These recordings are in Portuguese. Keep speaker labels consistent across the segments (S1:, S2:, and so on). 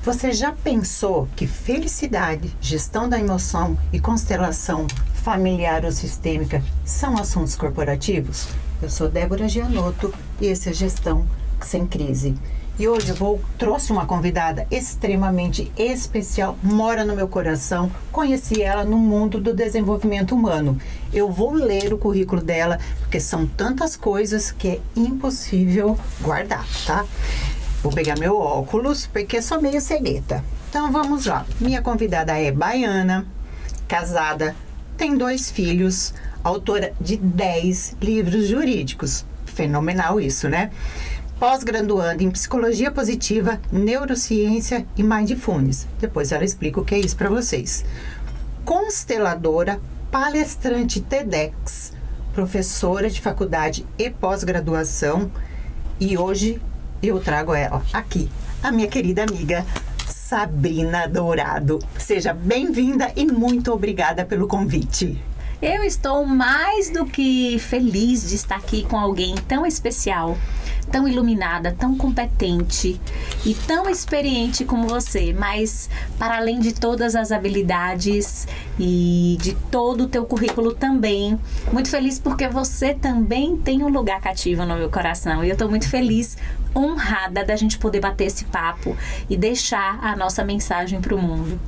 S1: Você já pensou que felicidade, gestão da emoção e constelação familiar ou sistêmica são assuntos corporativos? Eu sou Débora Gianotto e esse é Gestão Sem Crise. E hoje trouxe uma convidada extremamente especial, mora no meu coração, conheci ela no mundo do desenvolvimento humano. Eu vou ler o currículo dela, porque são tantas coisas que é impossível guardar, tá? Vou pegar meu óculos, porque sou meio cegueta. Então vamos lá. Minha convidada é baiana, casada, tem 2 filhos, autora de 10 livros jurídicos. Fenomenal isso, né? Pós-graduando em Psicologia Positiva, Neurociência e Mindfulness. Depois ela explica o que é isso para vocês. Consteladora, palestrante TEDx, professora de faculdade e pós-graduação. E hoje eu trago ela aqui, a minha querida amiga Sabrina Dourado. Seja bem-vinda e muito obrigada pelo convite.
S2: Eu estou mais do que feliz de estar aqui com alguém tão especial, tão iluminada, tão competente e tão experiente como você, mas para além de todas as habilidades e de todo o teu currículo também, muito feliz porque você também tem um lugar cativo no meu coração e eu estou muito feliz, honrada da gente poder bater esse papo e deixar a nossa mensagem para o mundo.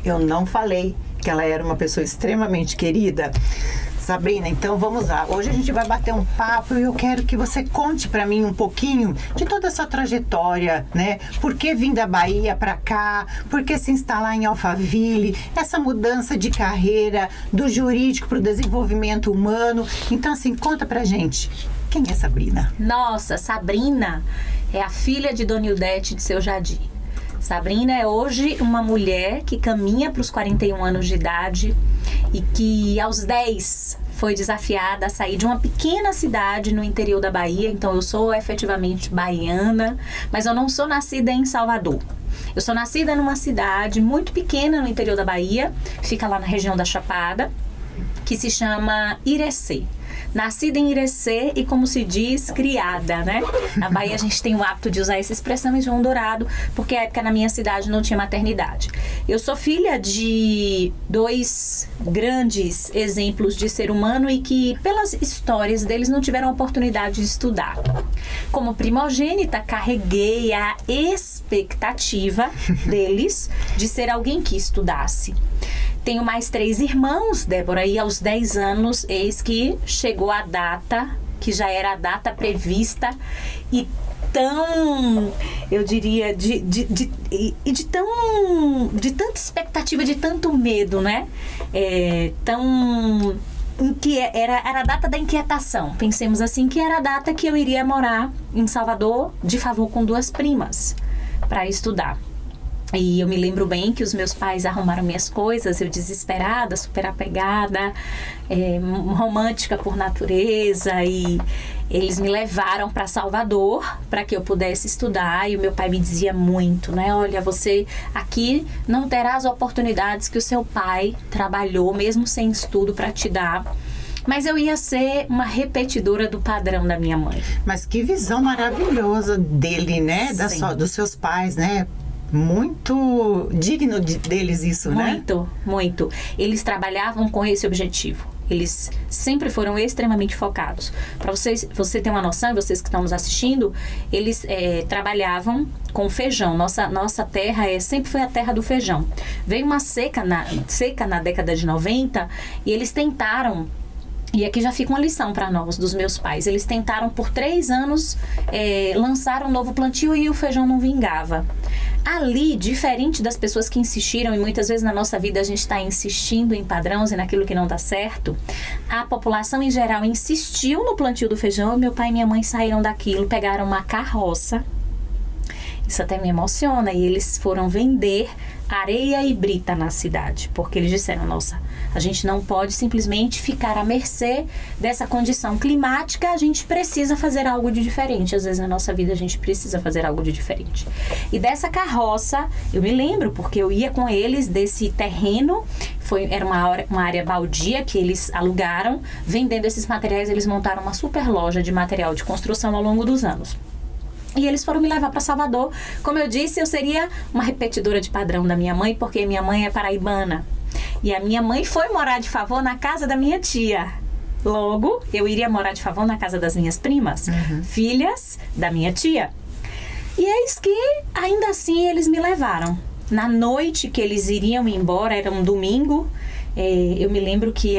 S1: Eu não falei que ela era uma pessoa extremamente querida. Sabrina, então vamos lá. Hoje a gente vai bater um papo e eu quero que você conte para mim um pouquinho de toda essa trajetória, né? Por que vir da Bahia para cá? Por que se instalar em Alphaville? Essa mudança de carreira do jurídico para o desenvolvimento humano. Então, assim, conta pra gente. Quem é Sabrina?
S2: Nossa, Sabrina é a filha de Dona Ildete de Seu Jardim. Sabrina é hoje uma mulher que caminha para os 41 anos de idade e que aos 10 foi desafiada a sair de uma pequena cidade no interior da Bahia. Então eu sou efetivamente baiana, mas eu não sou nascida em Salvador. Eu sou nascida numa cidade muito pequena no interior da Bahia, fica lá na região da Chapada, que se chama Irecê. Nascida em Irecê e, como se diz, criada, né? Na Bahia a gente tem o hábito de usar essa expressão em João Dourado, porque à época na minha cidade não tinha maternidade. Eu sou filha de 2 grandes exemplos de ser humano e que, pelas histórias deles, não tiveram oportunidade de estudar. Como primogênita, carreguei a expectativa deles de ser alguém que estudasse. Tenho mais 3 irmãos, Débora, e aos 10 anos, eis que chegou a data, que já era a data prevista, e tão, eu diria, de tanta expectativa, de tanto medo, né? Era a data da inquietação, pensemos assim, que era a data que eu iria morar em Salvador, de favor com 2 primas, para estudar. E eu me lembro bem que os meus pais arrumaram minhas coisas, eu desesperada, super apegada, romântica por natureza, e eles me levaram para Salvador para que eu pudesse estudar. E o meu pai me dizia muito, né? Olha, você aqui não terá as oportunidades que o seu pai trabalhou, mesmo sem estudo, para te dar. Mas eu ia ser uma repetidora do padrão da minha mãe.
S1: Mas que visão maravilhosa dele, né? Dos seus pais, né? Muito digno deles isso, né?
S2: Muito, muito. Eles trabalhavam com esse objetivo. Eles sempre foram extremamente focados. Para você ter uma noção, e vocês que estão nos assistindo, eles trabalhavam com feijão. Nossa terra sempre foi a terra do feijão. Veio uma seca na década de 90 e eles tentaram. E aqui já fica uma lição para nós, dos meus pais. Eles tentaram por 3 anos lançar um novo plantio e o feijão não vingava. Ali, diferente das pessoas que insistiram, e muitas vezes na nossa vida a gente está insistindo em padrões e naquilo que não dá certo, a população em geral insistiu no plantio do feijão e meu pai e minha mãe saíram daquilo, pegaram uma carroça. Isso até me emociona. E eles foram vender areia e brita na cidade, porque eles disseram, nossa, a gente não pode simplesmente ficar à mercê dessa condição climática, a gente precisa fazer algo de diferente. Às vezes na nossa vida a gente precisa fazer algo de diferente. E dessa carroça, eu me lembro, porque eu ia com eles desse terreno, era uma área baldia que eles alugaram. Vendendo esses materiais, eles montaram uma super loja de material de construção ao longo dos anos. E eles foram me levar para Salvador. Como eu disse, eu seria uma repetidora de padrão da minha mãe, porque minha mãe é paraibana. E a minha mãe foi morar de favor na casa da minha tia. Logo, eu iria morar de favor na casa das minhas primas, filhas da minha tia. E eis que, ainda assim, eles me levaram. Na noite que eles iriam embora, era um domingo, eu me lembro que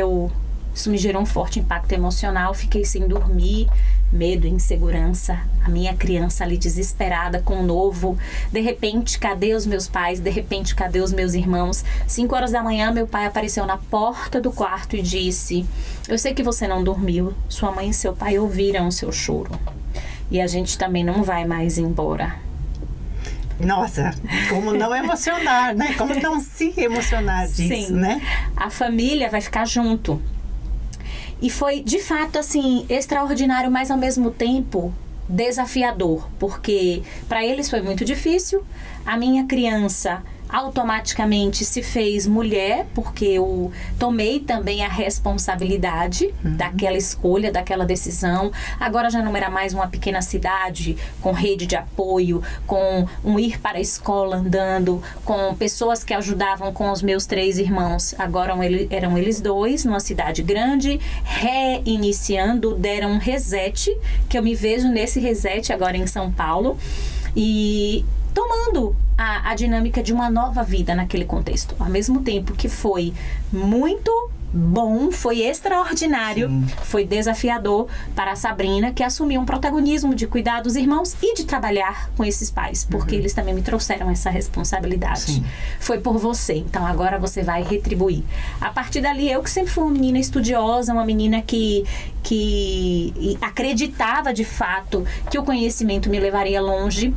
S2: isso me gerou um forte impacto emocional, fiquei sem dormir, medo, insegurança, a minha criança ali desesperada com o novo. De repente, cadê os meus pais? De repente, cadê os meus irmãos? 5 horas da manhã, meu pai apareceu na porta do quarto e disse: eu sei que você não dormiu, sua mãe e seu pai ouviram o seu choro. E a gente também não vai mais embora.
S1: Nossa, como não emocionar, né? Como não se emocionar disso,
S2: Sim,
S1: né?
S2: A família vai ficar junto. E foi, de fato, assim, extraordinário, mas ao mesmo tempo desafiador, porque para eles foi muito difícil. A minha criança automaticamente se fez mulher, porque eu tomei também a responsabilidade daquela escolha, daquela decisão. Agora já não era mais uma pequena cidade com rede de apoio, com um ir para a escola andando, com pessoas que ajudavam com os meus 3 irmãos. Agora eram eles 2 numa cidade grande, reiniciando, deram um reset, que eu me vejo nesse reset agora em São Paulo, e tomando a dinâmica de uma nova vida naquele contexto. Ao mesmo tempo que foi muito bom, foi extraordinário, foi desafiador para a Sabrina, que assumiu um protagonismo de cuidar dos irmãos e de trabalhar com esses pais, porque eles também me trouxeram essa responsabilidade. Sim. Foi por você, então agora você vai retribuir. A partir dali, eu que sempre fui uma menina estudiosa, uma menina que acreditava de fato que o conhecimento me levaria longe,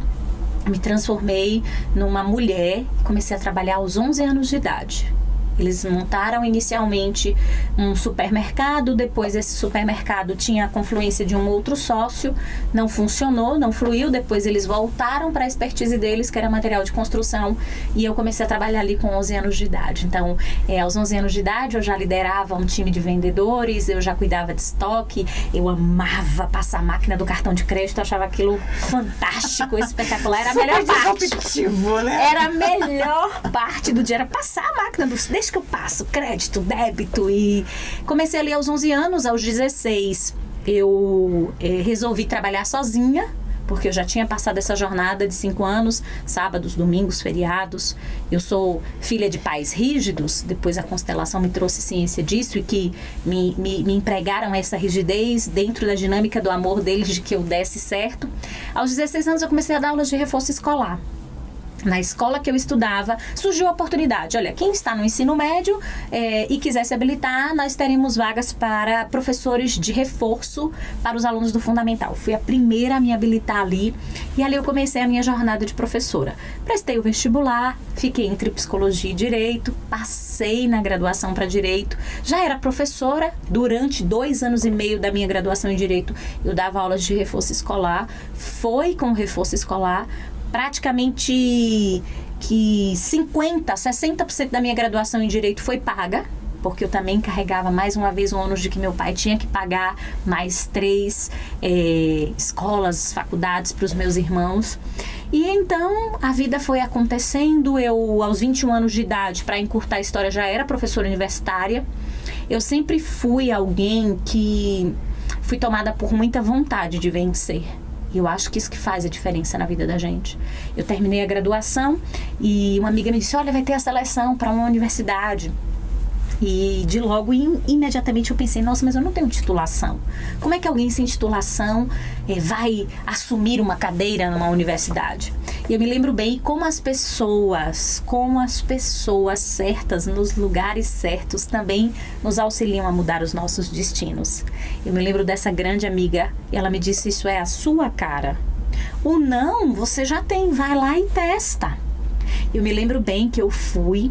S2: me transformei numa mulher, comecei a trabalhar aos 11 anos de idade. Eles montaram inicialmente um supermercado, depois esse supermercado tinha a confluência de um outro sócio, não funcionou, não fluiu, depois eles voltaram para a expertise deles, que era material de construção, e eu comecei a trabalhar ali com 11 anos de idade. Então, aos 11 anos de idade eu já liderava um time de vendedores, eu já cuidava de estoque, eu amava passar a máquina do cartão de crédito, eu achava aquilo fantástico, espetacular, era a melhor parte. Né? Era a melhor parte do dia, era passar a máquina desde que eu passo crédito, débito, e comecei ali aos 11 anos, aos 16 eu resolvi trabalhar sozinha, porque eu já tinha passado essa jornada de 5 anos, sábados, domingos, feriados. Eu sou filha de pais rígidos, depois a constelação me trouxe ciência disso e que me empregaram essa rigidez dentro da dinâmica do amor deles, de que eu desse certo. Aos 16 anos eu comecei a dar aulas de reforço escolar. Na escola que eu estudava, surgiu a oportunidade. Olha, quem está no ensino médio e quiser se habilitar, nós teremos vagas para professores de reforço para os alunos do fundamental. Fui a primeira a me habilitar ali e ali eu comecei a minha jornada de professora. Prestei o vestibular, fiquei entre psicologia e direito, passei na graduação para direito. Já era professora durante 2 anos e meio da minha graduação em direito. Eu dava aulas de reforço escolar, foi com o reforço escolar. Praticamente que 60% da minha graduação em Direito foi paga, porque eu também carregava mais uma vez o ônus de que meu pai tinha que pagar mais 3 escolas, faculdades para os meus irmãos. E então a vida foi acontecendo. Eu, aos 21 anos de idade, para encurtar a história, já era professora universitária. Eu sempre fui alguém que fui tomada por muita vontade de vencer. E eu acho que isso que faz a diferença na vida da gente. Eu terminei a graduação e uma amiga me disse: olha, vai ter a seleção para uma universidade. E de logo, imediatamente eu pensei: nossa, mas eu não tenho titulação. Como é que alguém sem titulação vai assumir uma cadeira numa universidade? E eu me lembro bem como as pessoas certas, nos lugares certos, também nos auxiliam a mudar os nossos destinos. Eu me lembro dessa grande amiga, e ela me disse: isso é a sua cara. O não, você já tem, vai lá e testa. Eu me lembro bem que eu fui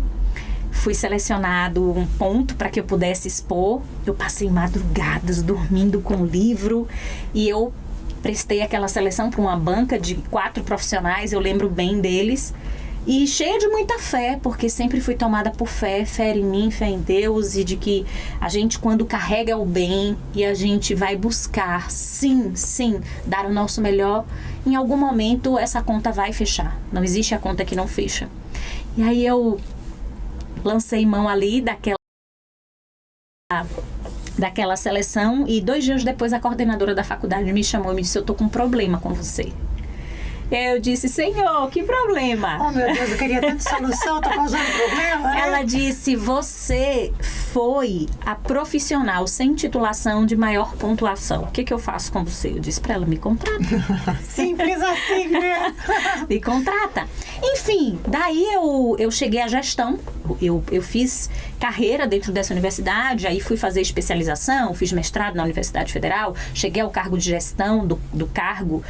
S2: selecionado um ponto para que eu pudesse expor. Eu passei madrugadas dormindo com o livro e eu prestei aquela seleção para uma banca de 4 profissionais, eu lembro bem deles. E cheia de muita fé, porque sempre fui tomada por fé em mim, fé em Deus, e de que a gente, quando carrega o bem e a gente vai buscar, sim, dar o nosso melhor, em algum momento essa conta vai fechar. Não existe a conta que não fecha. E aí eu lancei mão ali daquela seleção, e 2 dias depois a coordenadora da faculdade me chamou e me disse: eu tô com um problema com você. Eu disse: Senhor, que problema?
S1: Oh, meu Deus, eu queria tanta solução, tô causando problema, né?
S2: Ela disse: você foi a profissional sem titulação de maior pontuação. O que eu faço com você? Eu disse pra ela: me contrata.
S1: Simples assim, né?
S2: Me contrata. Enfim, daí eu cheguei à gestão. Eu fiz carreira dentro dessa universidade, aí fui fazer especialização, fiz mestrado na Universidade Federal, cheguei ao cargo de gestão do cargo,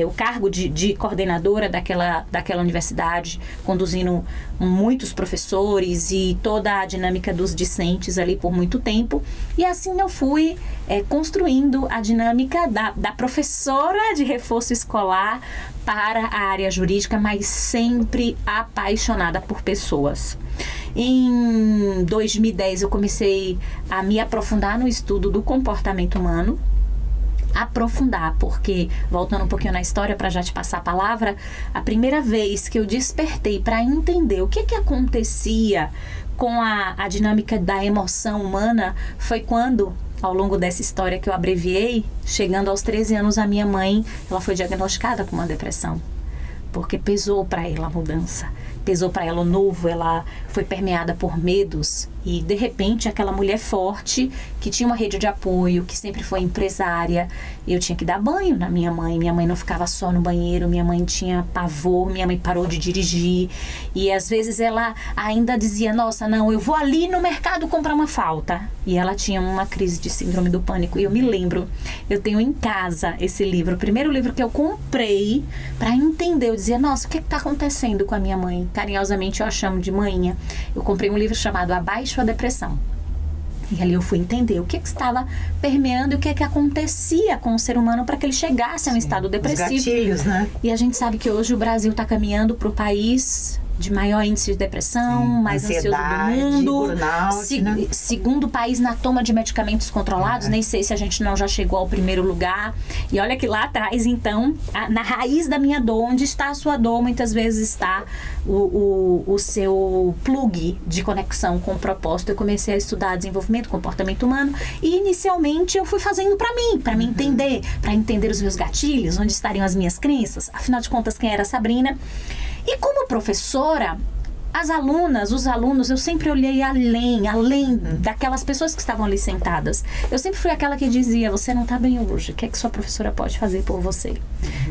S2: o cargo de coordenadora daquela universidade, conduzindo muitos professores e toda a dinâmica dos discentes ali por muito tempo. E assim eu fui construindo a dinâmica da professora de reforço escolar para a área jurídica, mas sempre apaixonada por pessoas. Em 2010 eu comecei a me aprofundar no estudo do comportamento humano. Aprofundar, porque, voltando um pouquinho na história para já te passar a palavra, a primeira vez que eu despertei para entender o que acontecia com a dinâmica da emoção humana foi quando, ao longo dessa história que eu abreviei, chegando aos 13 anos, a minha mãe, ela foi diagnosticada com uma depressão, porque pesou para ela a mudança, pesou para ela o novo, ela foi permeada por medos. E, de repente, aquela mulher forte, que tinha uma rede de apoio, que sempre foi empresária, eu tinha que dar banho na minha mãe. Minha mãe não ficava só no banheiro, minha mãe tinha pavor, minha mãe parou de dirigir. E, às vezes, ela ainda dizia: nossa, não, eu vou ali no mercado comprar uma falta. E ela tinha uma crise de síndrome do pânico. E eu me lembro, eu tenho em casa esse livro, o primeiro livro que eu comprei para entender. Eu dizia: nossa, o que está acontecendo com a minha mãe? Carinhosamente eu a chamo de manhinha. Eu comprei um livro chamado Abaixo a Depressão. E ali eu fui entender o que estava permeando e o que acontecia com o ser humano para que ele chegasse a um estado depressivo.
S1: Os gatilhos, né?
S2: E a gente sabe que hoje o Brasil está caminhando para o país de maior índice de depressão, mais ansioso do mundo,
S1: burnout, né?
S2: Segundo país na toma de medicamentos controlados, nem sei se a gente não já chegou ao primeiro lugar. E olha que lá atrás, então, na raiz da minha dor, onde está a sua dor, muitas vezes está o seu plug de conexão com o propósito. Eu comecei a estudar desenvolvimento, comportamento humano, e inicialmente eu fui fazendo para me entender, para entender os meus gatilhos, onde estariam as minhas crenças. Afinal de contas, quem era a Sabrina? E como professora, as alunas, os alunos, eu sempre olhei além daquelas pessoas que estavam ali sentadas. Eu sempre fui aquela que dizia: você não está bem hoje, o que é que sua professora pode fazer por você?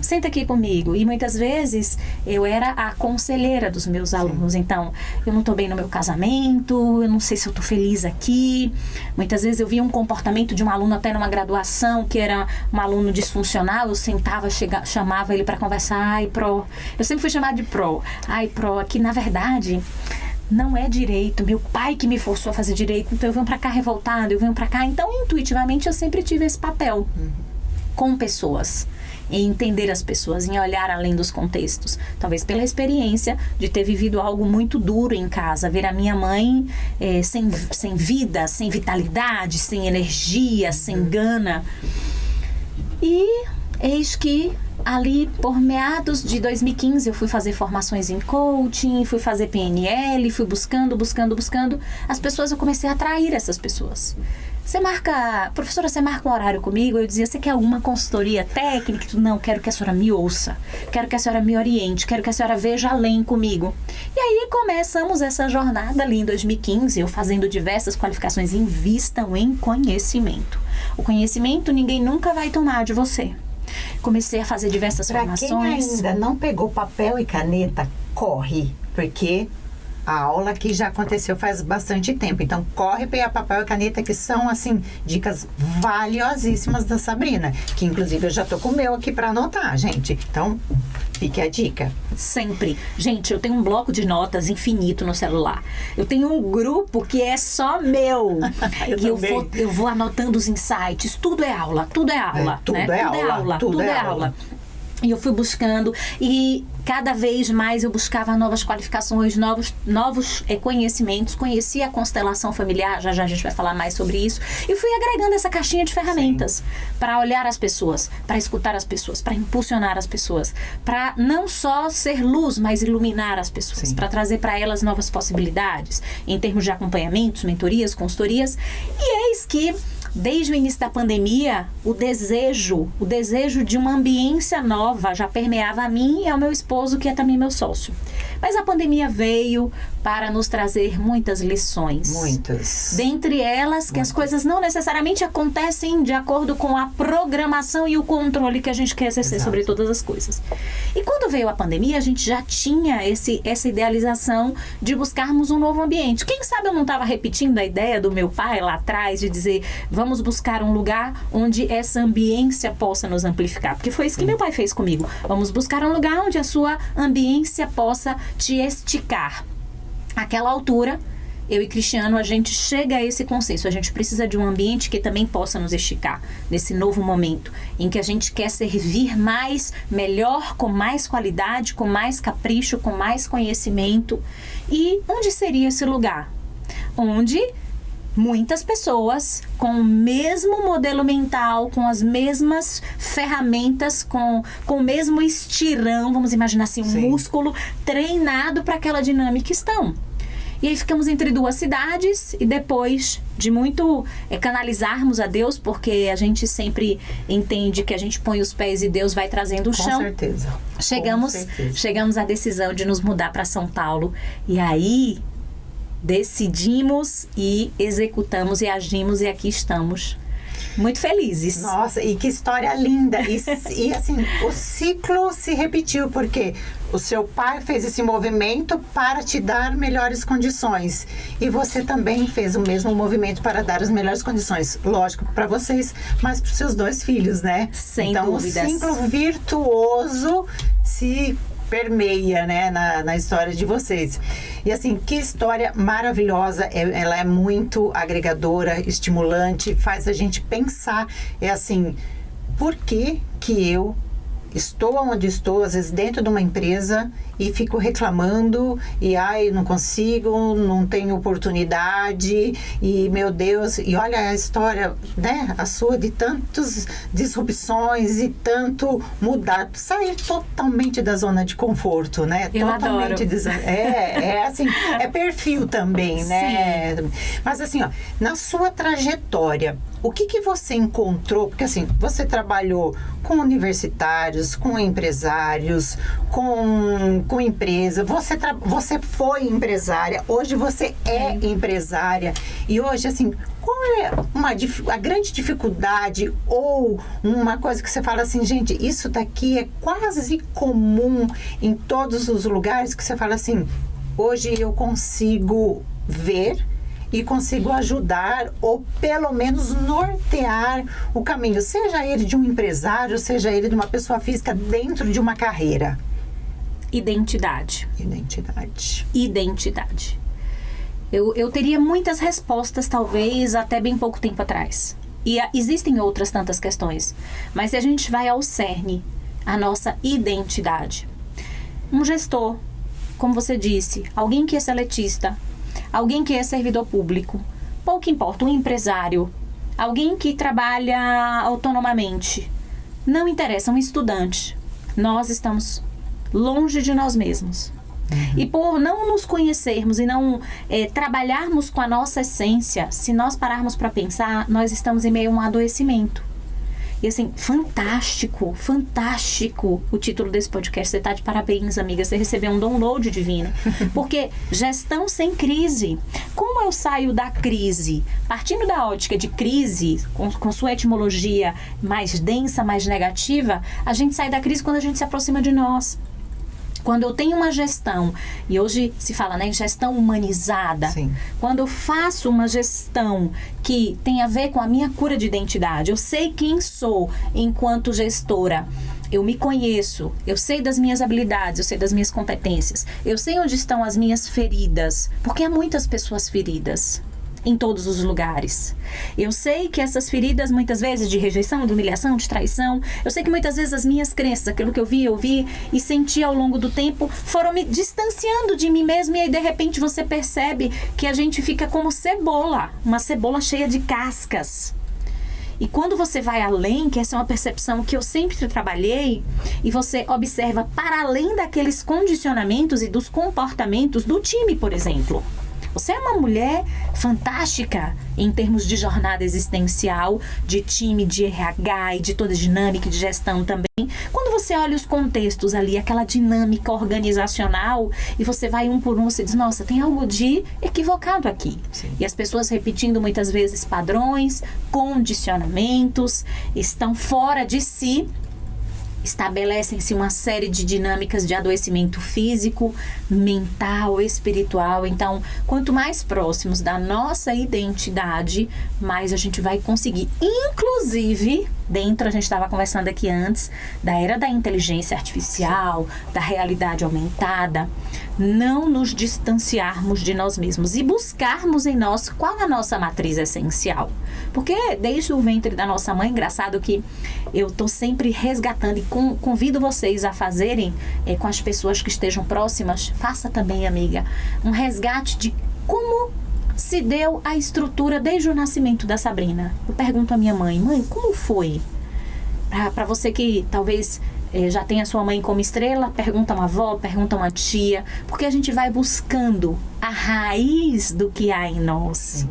S2: Senta aqui comigo. E muitas vezes eu era a conselheira dos meus alunos. Então, eu não estou bem no meu casamento, eu não sei se eu estou feliz aqui. Muitas vezes eu via um comportamento de um aluno até numa graduação, que era um aluno disfuncional, eu sentava, chamava ele para conversar: ai, Pro. Eu sempre fui chamada de Pro. Ai, Pro, aqui na verdade não é direito, meu pai que me forçou a fazer direito, então eu venho pra cá revoltada, eu venho pra cá. Então, intuitivamente, eu sempre tive esse papel com pessoas, em entender as pessoas, em olhar além dos contextos. Talvez pela experiência de ter vivido algo muito duro em casa, ver a minha mãe sem vida, sem vitalidade, sem energia, sem gana. E eis que ali, por meados de 2015, eu fui fazer formações em coaching, fui fazer PNL, fui buscando as pessoas. Eu comecei a atrair essas pessoas. Professora, você marca um horário comigo? Eu dizia: você quer alguma consultoria técnica? Não, quero que a senhora me ouça, quero que a senhora me oriente, quero que a senhora veja além comigo. E aí começamos essa jornada ali em 2015, eu fazendo diversas qualificações. Invistam em conhecimento. O conhecimento ninguém nunca vai tomar de você. Comecei a fazer diversas formações.
S1: Pra quem ainda não pegou papel e caneta, corre, porque a aula aqui já aconteceu faz bastante tempo. Então, corre pegar papel e caneta, que são, assim, dicas valiosíssimas da Sabrina. Que, inclusive, eu já tô com o meu aqui para anotar, gente. Então, fique a dica.
S2: Sempre. Gente, eu tenho um bloco de notas infinito no celular. Eu tenho um grupo que é só meu. eu vou anotando os insights. Tudo é aula, tudo é aula.
S1: Tudo é aula.
S2: E eu fui buscando. E cada vez mais eu buscava novas qualificações, novos conhecimentos, conhecia a constelação familiar, já a gente vai falar mais sobre isso, e fui agregando essa caixinha de ferramentas para olhar as pessoas, para escutar as pessoas, para impulsionar as pessoas, para não só ser luz, mas iluminar as pessoas, para trazer para elas novas possibilidades, em termos de acompanhamentos, mentorias, consultorias, e eis que desde o início da pandemia, o desejo de uma ambiência nova já permeava a mim e ao meu esposo, que é também meu sócio. Mas a pandemia veio para nos trazer muitas lições.
S1: Muitas.
S2: Dentre elas, que as coisas não necessariamente acontecem de acordo com a programação e o controle que a gente quer exercer sobre todas as coisas. E quando veio a pandemia, a gente já tinha essa idealização de buscarmos um novo ambiente. Quem sabe eu não estava repetindo a ideia do meu pai lá atrás de dizer, vamos buscar um lugar onde essa ambiência possa nos amplificar. Porque foi isso que meu pai fez comigo. Vamos buscar um lugar onde a sua ambiência possa te esticar. Àquela altura, eu e Cristiano, a gente chega a esse consenso. A gente precisa de um ambiente que também possa nos esticar nesse novo momento, em que a gente quer servir mais, melhor, com mais qualidade, com mais capricho, com mais conhecimento. E onde seria esse lugar? Onde muitas pessoas com o mesmo modelo mental, com as mesmas ferramentas, com o mesmo estirão, vamos imaginar assim, um músculo treinado para aquela dinâmica estão. E aí ficamos entre duas cidades e depois de muito canalizarmos a Deus, porque a gente sempre entende que a gente põe os pés e Deus vai trazendo o chão.
S1: Com certeza.
S2: Chegamos à decisão de nos mudar para São Paulo. E aí decidimos e executamos e agimos e aqui estamos. Muito felizes.
S1: Nossa, e que história linda. E assim, o ciclo se repetiu, porque o seu pai fez esse movimento para te dar melhores condições. E você também fez o mesmo movimento para dar as melhores condições. Lógico, para vocês, mas para os seus dois filhos, né?
S2: Sem
S1: então,
S2: dúvidas.
S1: O ciclo virtuoso se permeia, né, na história de vocês. E assim, que história maravilhosa, ela é muito agregadora, estimulante, faz a gente pensar, assim, por que eu estou onde estou, às vezes dentro de uma empresa, e fico reclamando, e não consigo, não tenho oportunidade, e meu Deus, e olha a história, né, a sua, de tantas disrupções e tanto mudar, sair totalmente da zona de conforto, né?
S2: Eu
S1: totalmente
S2: adoro.
S1: Assim, é perfil também, né?
S2: Sim.
S1: Mas assim, ó, na sua trajetória, o que você encontrou? Porque assim, você trabalhou com universitários, com empresários, com empresa, você foi empresária, hoje você é empresária, e hoje assim, qual é a grande dificuldade ou uma coisa que você fala assim, gente, isso daqui é quase comum em todos os lugares, que você fala assim, hoje eu consigo ver e consigo ajudar ou pelo menos nortear o caminho, seja ele de um empresário, seja ele de uma pessoa física dentro de uma carreira?
S2: Identidade. Eu teria muitas respostas, talvez, até bem pouco tempo atrás. E existem outras tantas questões. Mas se a gente vai ao cerne, a nossa identidade. Um gestor, como você disse, alguém que é seletista, alguém que é servidor público, pouco importa, um empresário, alguém que trabalha autonomamente, não interessa, um estudante. Nós estamos longe de nós mesmos. E por não nos conhecermos e não trabalharmos com a nossa essência, se nós pararmos para pensar, nós estamos em meio a um adoecimento. E assim, fantástico o título desse podcast. Você está de parabéns, amiga. Você recebeu um download divino. Porque gestão sem crise. Como eu saio da crise? Partindo da ótica de crise, com sua etimologia mais densa, mais negativa, a gente sai da crise quando a gente se aproxima de nós. Quando eu tenho uma gestão, e hoje se fala, né, em gestão humanizada,
S1: Sim.
S2: Quando eu faço uma gestão que tem a ver com a minha cura de identidade, eu sei quem sou enquanto gestora, eu me conheço, eu sei das minhas habilidades, eu sei das minhas competências, eu sei onde estão as minhas feridas, porque há muitas pessoas feridas. em todos os lugares. Eu sei que essas feridas, muitas vezes, de rejeição, de humilhação, de traição, eu sei que muitas vezes as minhas crenças, aquilo que eu vi e senti ao longo do tempo, foram me distanciando de mim mesma, e aí de repente você percebe que a gente fica como cebola, uma cebola cheia de cascas. E quando você vai além, que essa é uma percepção que eu sempre trabalhei, e você observa para além daqueles condicionamentos e dos comportamentos do time, por exemplo. Você é uma mulher fantástica em termos de jornada existencial, de time, de RH e de toda a dinâmica de gestão também. Quando você olha os contextos ali, aquela dinâmica organizacional, e você vai um por um, você diz, nossa, tem algo de equivocado aqui.
S1: Sim.
S2: E as pessoas repetindo muitas vezes padrões, condicionamentos, estão fora de si. Estabelecem-se uma série de dinâmicas de adoecimento físico, mental, espiritual. Então, quanto mais próximos da nossa identidade, mais a gente vai conseguir. Inclusive, dentro, a gente estava conversando aqui antes, da era da inteligência artificial, da realidade aumentada, não nos distanciarmos de nós mesmos e buscarmos em nós qual a nossa matriz essencial. Porque desde o ventre da nossa mãe, engraçado que eu estou sempre resgatando e convido vocês a fazerem com as pessoas que estejam próximas, faça também, amiga, um resgate de como se deu a estrutura desde o nascimento da Sabrina. Eu pergunto à minha mãe, como foi? Para você que talvez já tenha sua mãe como estrela, pergunta uma avó, pergunta uma tia, porque a gente vai buscando a raiz do que há em nós.
S1: Sim.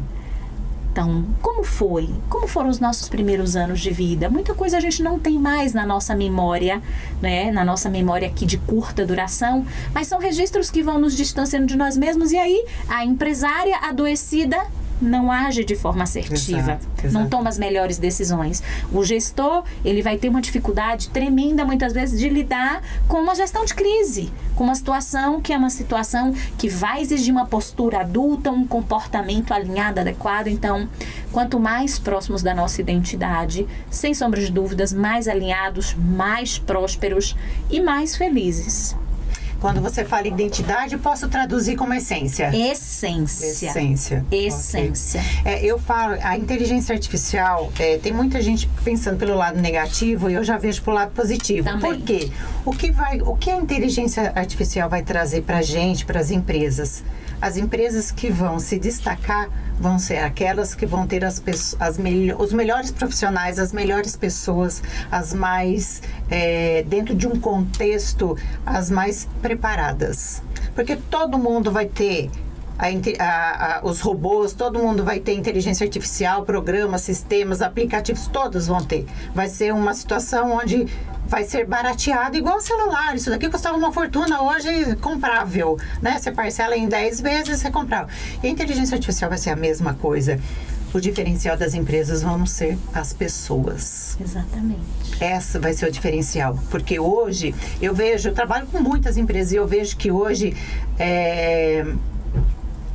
S2: Então, como foi? Como foram os nossos primeiros anos de vida? Muita coisa a gente não tem mais na nossa memória, né? Na nossa memória aqui de curta duração, mas são registros que vão nos distanciando de nós mesmos, e aí a empresária adoecida não age de forma assertiva,
S1: exato.
S2: Não toma as melhores decisões. O gestor, ele vai ter uma dificuldade tremenda, muitas vezes, de lidar com uma gestão de crise, com uma situação que é uma situação que vai exigir uma postura adulta, um comportamento alinhado, adequado. Então, quanto mais próximos da nossa identidade, sem sombra de dúvidas, mais alinhados, mais prósperos e mais felizes.
S1: Quando você fala identidade, posso traduzir como essência?
S2: Essência.
S1: Essência. Okay. Eu falo, a inteligência artificial, tem muita gente pensando pelo lado negativo, e eu já vejo pelo lado positivo.
S2: Também.
S1: Por quê? O que a inteligência artificial vai trazer para a gente, para as empresas? As empresas que vão se destacar vão ser aquelas que vão ter os melhores profissionais, as melhores pessoas, as mais, dentro de um contexto, as mais preparadas. Porque todo mundo vai ter os robôs, todo mundo vai ter inteligência artificial, programas, sistemas, aplicativos, todos vão ter. Vai ser uma situação onde vai ser barateado igual celular. Isso daqui custava uma fortuna, hoje comprável, né? Você parcela em 10 vezes, é comprável. E a inteligência artificial vai ser a mesma coisa. O diferencial das empresas vão ser as pessoas.
S2: Exatamente.
S1: Essa vai ser o diferencial. Porque hoje, eu trabalho com muitas empresas e eu vejo que hoje,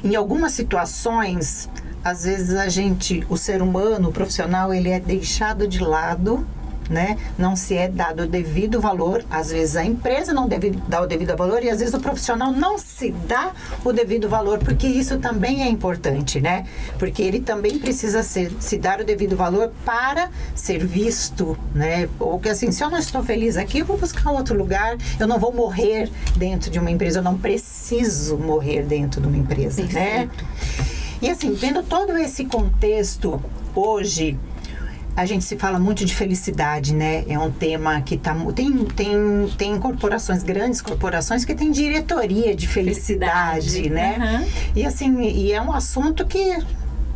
S1: em algumas situações, às vezes o ser humano, o profissional, ele é deixado de lado, né? Não se é dado o devido valor. Às vezes a empresa não deve dar o devido valor, e às vezes o profissional não se dá o devido valor, porque isso também é importante, né? Porque ele também precisa se dar o devido valor para ser visto, né? Ou que assim, se eu não estou feliz aqui, eu vou buscar outro lugar. Eu não vou morrer dentro de uma empresa, eu não preciso morrer dentro de uma empresa, né? E assim, vendo todo esse contexto, hoje a gente se fala muito de felicidade, né? É um tema que tem corporações, grandes corporações, que tem diretoria de felicidade, né? Uhum. E assim, é um assunto que,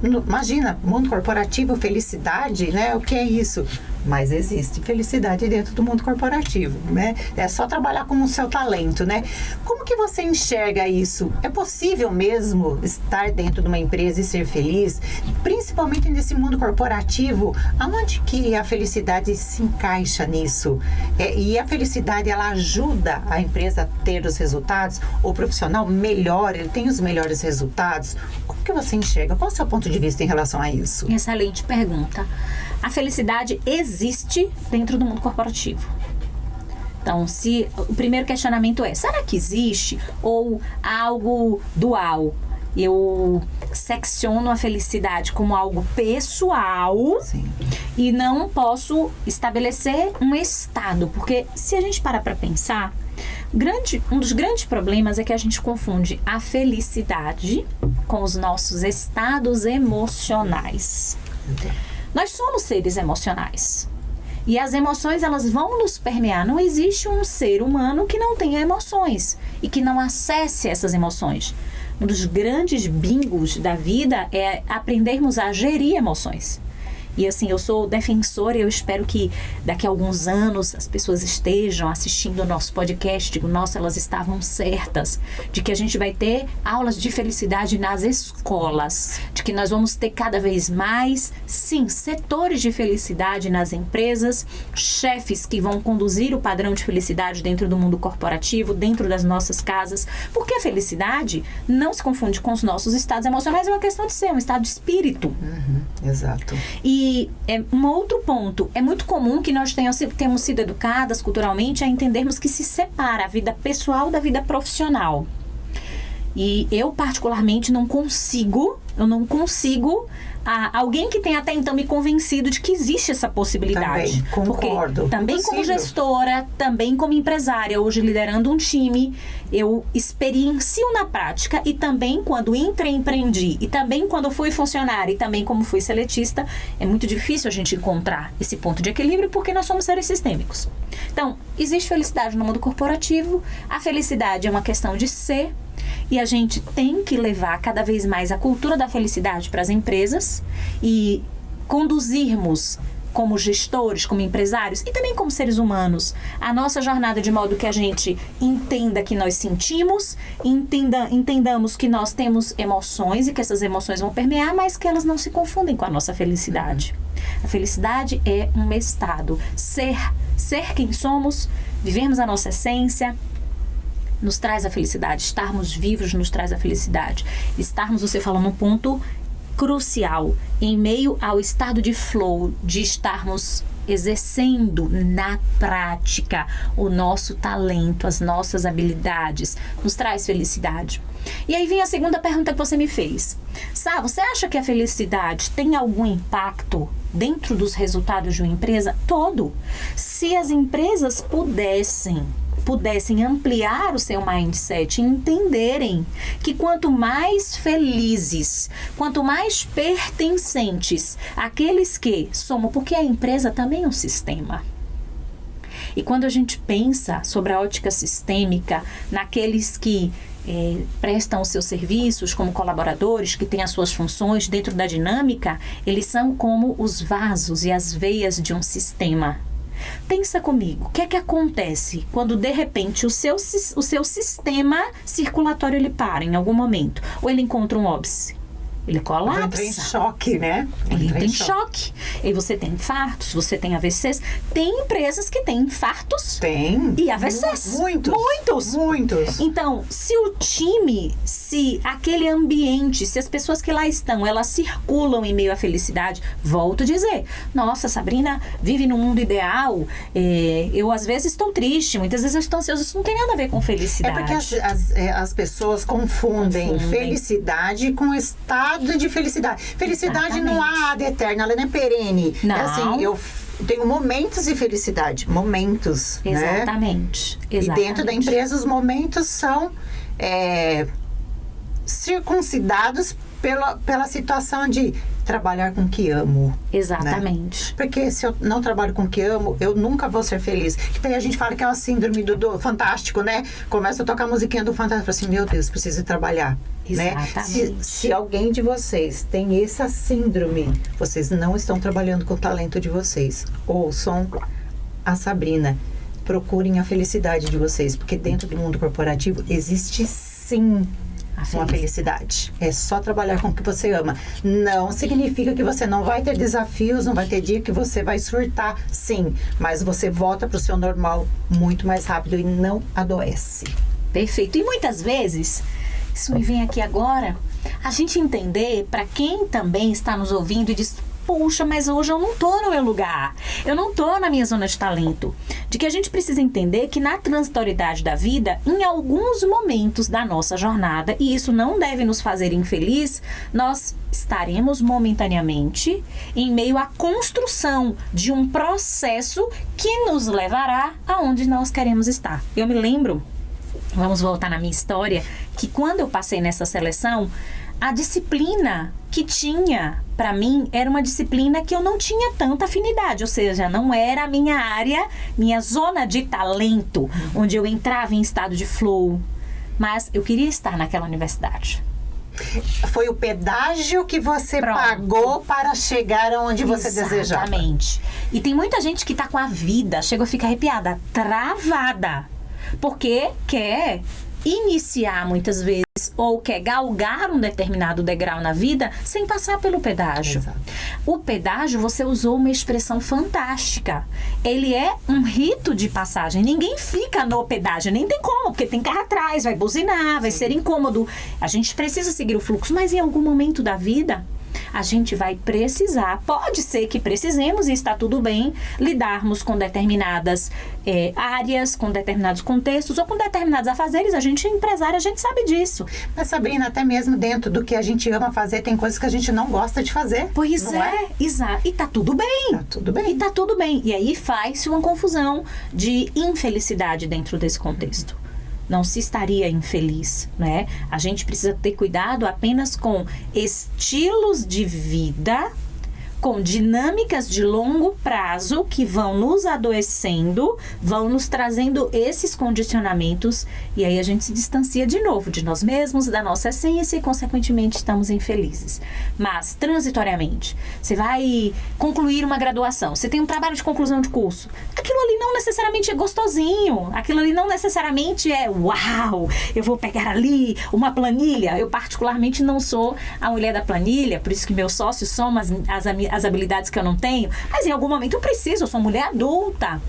S1: imagina, mundo corporativo, felicidade, né? O que é isso? Mas existe felicidade dentro do mundo corporativo, né? É só trabalhar com o seu talento, né? Como que você enxerga isso? É possível mesmo estar dentro de uma empresa e ser feliz? Principalmente nesse mundo corporativo, aonde que a felicidade se encaixa nisso? E a felicidade, ela ajuda a empresa a ter os resultados? O profissional melhora, ele tem os melhores resultados? Como que você enxerga? Qual é o seu ponto de vista em relação a isso?
S2: Excelente pergunta. A felicidade existe dentro do mundo corporativo. Então, o primeiro questionamento é, será que existe ou algo dual? eu secciono a felicidade como algo pessoal.
S1: Sim.
S2: E não posso estabelecer um estado, porque se a gente parar para pensar, um dos grandes problemas é que a gente confunde a felicidade com os nossos estados emocionais. Nós somos seres emocionais. E as emoções, elas vão nos permear. Não existe um ser humano que não tenha emoções e que não acesse essas emoções. Um dos grandes bingos da vida é aprendermos a gerir emoções. E assim, eu sou defensora e eu espero que daqui a alguns anos as pessoas estejam assistindo o nosso podcast. Digo, nossa, elas estavam certas. De que a gente vai ter aulas de felicidade nas escolas. De que nós vamos ter cada vez mais, sim, setores de felicidade nas empresas. Chefes que vão conduzir o padrão de felicidade dentro do mundo corporativo, dentro das nossas casas. Porque a felicidade não se confunde com os nossos estados emocionais. É uma questão de ser, um estado de espírito.
S1: Exato.
S2: E um outro ponto, é muito comum que nós tenhamos sido educadas culturalmente a entendermos que se separa a vida pessoal da vida profissional. E eu particularmente não consigo alguém que tenha até então me convencido de que existe essa possibilidade.
S1: Também, concordo.
S2: Porque também como gestora, também como empresária, hoje liderando um time, eu experiencio na prática e também quando empreendi e também quando fui funcionária e também como fui seletista, é muito difícil a gente encontrar esse ponto de equilíbrio porque nós somos seres sistêmicos. Então, existe felicidade no mundo corporativo, a felicidade é uma questão de ser, e a gente tem que levar cada vez mais a cultura da felicidade para as empresas e conduzirmos como gestores, como empresários e também como seres humanos a nossa jornada de modo que a gente entenda que nós sentimos, entendamos que nós temos emoções e que essas emoções vão permear, mas que elas não se confundem com a nossa felicidade. A felicidade é um estado. Ser quem somos, vivermos a nossa essência, nos traz a felicidade. Estarmos vivos nos traz a felicidade. Estarmos, você falou num ponto crucial, em meio ao estado de flow, de estarmos exercendo na prática o nosso talento, as nossas habilidades, nos traz felicidade. E aí vem a segunda pergunta que você me fez. Sá, você acha que a felicidade tem algum impacto dentro dos resultados de uma empresa? Todo. Se as empresas pudessem ampliar o seu mindset e entenderem que quanto mais felizes, quanto mais pertencentes aqueles que somos, porque a empresa também é um sistema. E quando a gente pensa sobre a ótica sistêmica, naqueles que prestam os seus serviços como colaboradores, que têm as suas funções dentro da dinâmica, eles são como os vasos e as veias de um sistema. Pensa comigo, o que é que acontece quando de repente o seu sistema circulatório ele para em algum momento, ou ele encontra um óbice? Ele colapsa.
S1: Ele entra em choque, né?
S2: Ele entra em choque. E você tem infartos, você tem AVCs. Tem empresas que têm infartos e AVCs.
S1: Muitos.
S2: Então, se o time, se aquele ambiente, se as pessoas que lá estão, elas circulam em meio à felicidade, volto a dizer, nossa, Sabrina vive num mundo ideal, eu às vezes estou triste, muitas vezes eu estou ansiosa, isso não tem nada a ver com felicidade.
S1: É porque as pessoas confundem felicidade com estado de felicidade. Felicidade não há de eterna, ela não é perene.
S2: Não.
S1: É assim, eu tenho momentos de felicidade. Momentos,
S2: Exatamente.
S1: Né? E dentro da empresa, os momentos são circuncidados pela situação de trabalhar com o que amo.
S2: Exatamente.
S1: Né? Porque se eu não trabalho com o que amo, eu nunca vou ser feliz. Que daí a gente fala que é uma síndrome do Fantástico, né? Começa a tocar a musiquinha do Fantástico, assim, meu Deus, preciso trabalhar.
S2: Exatamente.
S1: Né? Se alguém de vocês tem essa síndrome, vocês não estão trabalhando com o talento de vocês. Ouçam a Sabrina. Procurem a felicidade de vocês, porque dentro do mundo corporativo existe sim uma felicidade. É só trabalhar com o que você ama. Não significa que você não vai ter desafios, não vai ter dia que você vai surtar, sim. Mas você volta para o seu normal muito mais rápido e não adoece.
S2: Perfeito. E muitas vezes, isso me vem aqui agora, a gente entender, para quem também está nos ouvindo e diz, puxa, mas hoje eu não tô no meu lugar, eu não tô na minha zona de talento. De que a gente precisa entender que na transitoriedade da vida, em alguns momentos da nossa jornada, e isso não deve nos fazer infeliz, nós estaremos momentaneamente em meio à construção de um processo que nos levará aonde nós queremos estar. Eu me lembro, vamos voltar na minha história, que quando eu passei nessa seleção, a disciplina que tinha para mim era uma disciplina que eu não tinha tanta afinidade, ou seja, não era a minha área, minha zona de talento, onde eu entrava em estado de flow, mas eu queria estar naquela universidade.
S1: Foi o pedágio que você pagou para chegar onde você desejava.
S2: Exatamente. E tem muita gente que tá com a vida, chega a ficar arrepiada, travada, porque quer iniciar muitas vezes ou quer galgar um determinado degrau na vida sem passar pelo pedágio.
S1: Exato.
S2: O pedágio, você usou uma expressão fantástica. Ele é um rito de passagem. Ninguém fica no pedágio, nem tem como, porque tem carro atrás, vai buzinar, vai ser incômodo. A gente precisa seguir o fluxo, mas em algum momento da vida a gente vai precisar, pode ser que precisemos, e está tudo bem, lidarmos com determinadas áreas, com determinados contextos ou com determinados afazeres. A gente é empresária, a gente sabe disso.
S1: Mas, Sabrina, até mesmo dentro do que a gente ama fazer, tem coisas que a gente não gosta de fazer.
S2: Pois é, exato. E tá tudo bem.
S1: Tá tudo bem.
S2: E tá tudo bem. E aí faz-se uma confusão de infelicidade dentro desse contexto. Não se estaria infeliz, né? A gente precisa ter cuidado apenas com estilos de vida, com dinâmicas de longo prazo que vão nos adoecendo, vão nos trazendo esses condicionamentos, e aí a gente se distancia de novo de nós mesmos, da nossa essência, e consequentemente estamos infelizes. Mas, transitoriamente, você vai concluir uma graduação, você tem um trabalho de conclusão de curso, aquilo ali não necessariamente é gostosinho, aquilo ali não necessariamente é uau, eu vou pegar ali uma planilha. Eu particularmente não sou a mulher da planilha, por isso que meus sócios são as habilidades que eu não tenho, mas em algum momento eu preciso, eu sou mulher adulta.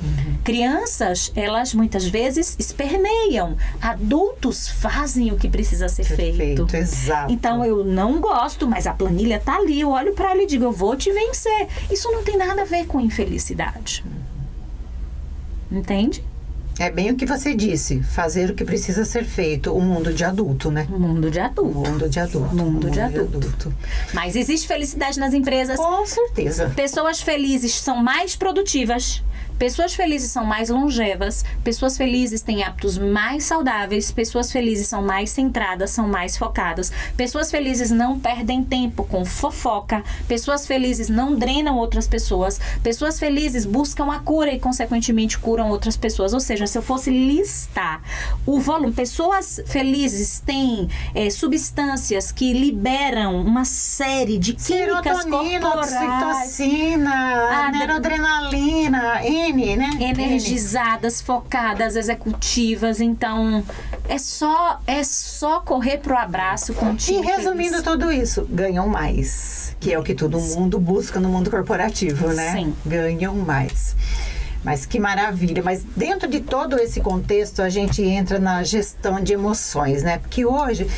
S2: Crianças, elas muitas vezes esperneiam. Adultos fazem o que precisa ser feito.
S1: Exato.
S2: Então eu não gosto, mas a planilha tá ali, eu olho para ela e digo, eu vou te vencer. Isso não tem nada a ver com infelicidade. Entende?
S1: É bem o que você disse, fazer o que precisa ser feito, o mundo de adulto, né?
S2: O mundo de adulto.
S1: O mundo de adulto.
S2: Mundo de adulto. Mas existe felicidade nas empresas.
S1: Com certeza.
S2: Pessoas felizes são mais produtivas. Pessoas felizes são mais longevas, pessoas felizes têm hábitos mais saudáveis, pessoas felizes são mais centradas, são mais focadas, pessoas felizes não perdem tempo com fofoca, pessoas felizes não drenam outras pessoas felizes buscam a cura e consequentemente curam outras pessoas. Ou seja, se eu fosse listar o volume, pessoas felizes têm substâncias que liberam uma série de químicas corporais,
S1: oxitocina, noradrenalina, né?
S2: Energizadas, focadas, executivas. Então é só correr pro abraço com o time.
S1: E resumindo tudo isso, ganham mais, que é o que todo mundo busca no mundo corporativo, né?
S2: Sim.
S1: Ganham mais. Mas que maravilha. Mas dentro de todo esse contexto, a gente entra na gestão de emoções, né? Porque hoje,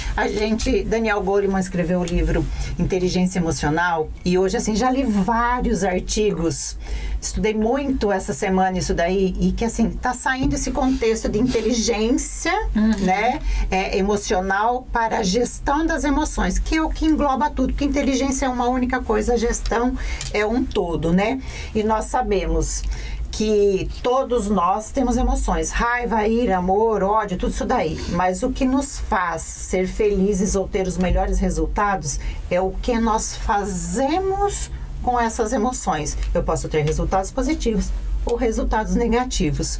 S1: Daniel Goleman escreveu o livro Inteligência Emocional, e hoje, assim, já li vários artigos, estudei muito essa semana isso daí, e que, assim, tá saindo esse contexto de inteligência, né? Emocional para a gestão das emoções, que é o que engloba tudo, porque inteligência é uma única coisa, a gestão é um todo, né? E nós sabemos que todos nós temos emoções, raiva, ira, amor, ódio, tudo isso daí. Mas o que nos faz ser felizes ou ter os melhores resultados é o que nós fazemos com essas emoções. Eu posso ter resultados positivos ou resultados negativos.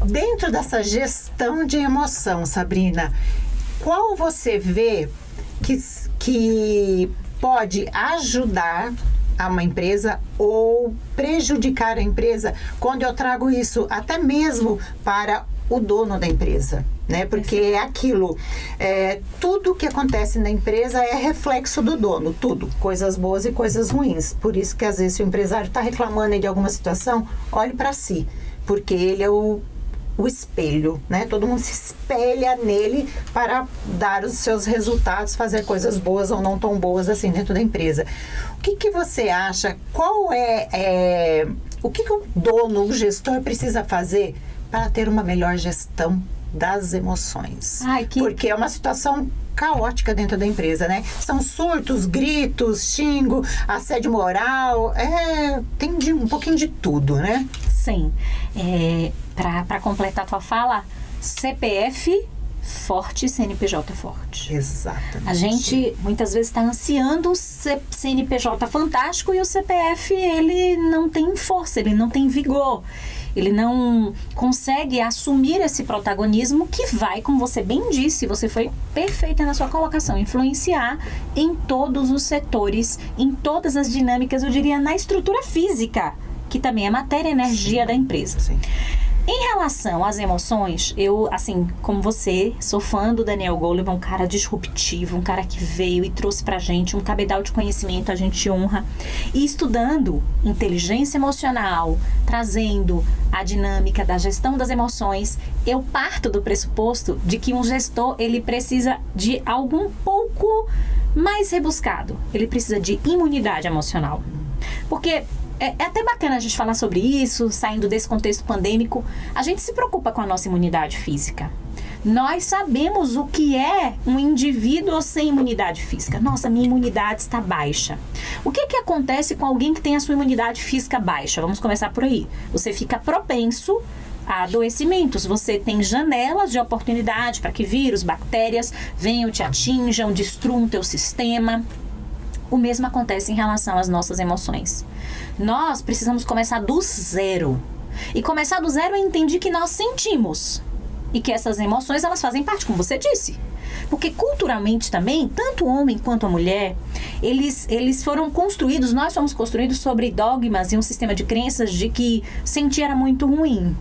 S1: Dentro dessa gestão de emoção, Sabrina, qual você vê que pode ajudar a uma empresa ou prejudicar a empresa quando eu trago isso até mesmo para o dono da empresa, né? Porque é aquilo, tudo que acontece na empresa é reflexo do dono, tudo, coisas boas e coisas ruins. Por isso que às vezes se o empresário está reclamando de alguma situação, olhe para si, porque ele é o o espelho, né? Todo mundo se espelha nele para dar os seus resultados, fazer coisas boas ou não tão boas assim dentro da empresa. O que você acha? Qual o que o dono, o gestor precisa fazer para ter uma melhor gestão das emoções? Porque é uma situação caótica dentro da empresa, né? São surtos, gritos, xingo, assédio moral, tem um pouquinho de tudo, né?
S2: Sim. Para completar a tua fala, CPF forte, CNPJ forte.
S1: Exatamente.
S2: A gente muitas vezes está ansiando o CNPJ fantástico e o CPF, ele não tem força, ele não tem vigor. Ele não consegue assumir esse protagonismo que vai, como você bem disse, você foi perfeita na sua colocação, influenciar em todos os setores, em todas as dinâmicas, eu diria, na estrutura física, que também é matéria e energia da empresa.
S1: Sim.
S2: Em relação às emoções, eu, assim, como você, sou fã do Daniel Goleman, um cara disruptivo, um cara que veio e trouxe pra gente um cabedal de conhecimento, a gente honra. E estudando inteligência emocional, trazendo a dinâmica da gestão das emoções, eu parto do pressuposto de que um gestor, ele precisa de algo um pouco mais rebuscado. Ele precisa de imunidade emocional. Porque é até bacana a gente falar sobre isso, saindo desse contexto pandêmico. A gente se preocupa com a nossa imunidade física. Nós sabemos o que é um indivíduo sem imunidade física. Nossa, minha imunidade está baixa. O que acontece com alguém que tem a sua imunidade física baixa? Vamos começar por aí. Você fica propenso a adoecimentos. Você tem janelas de oportunidade para que vírus, bactérias venham, te atinjam, destruam o teu sistema. O mesmo acontece em relação às nossas emoções. Nós precisamos começar do zero. E começar do zero eu entendi que nós sentimos. E que essas emoções, elas fazem parte, como você disse. Porque culturalmente também, tanto o homem quanto a mulher, eles foram construídos, nós fomos construídos sobre dogmas e um sistema de crenças de que sentir era muito ruim.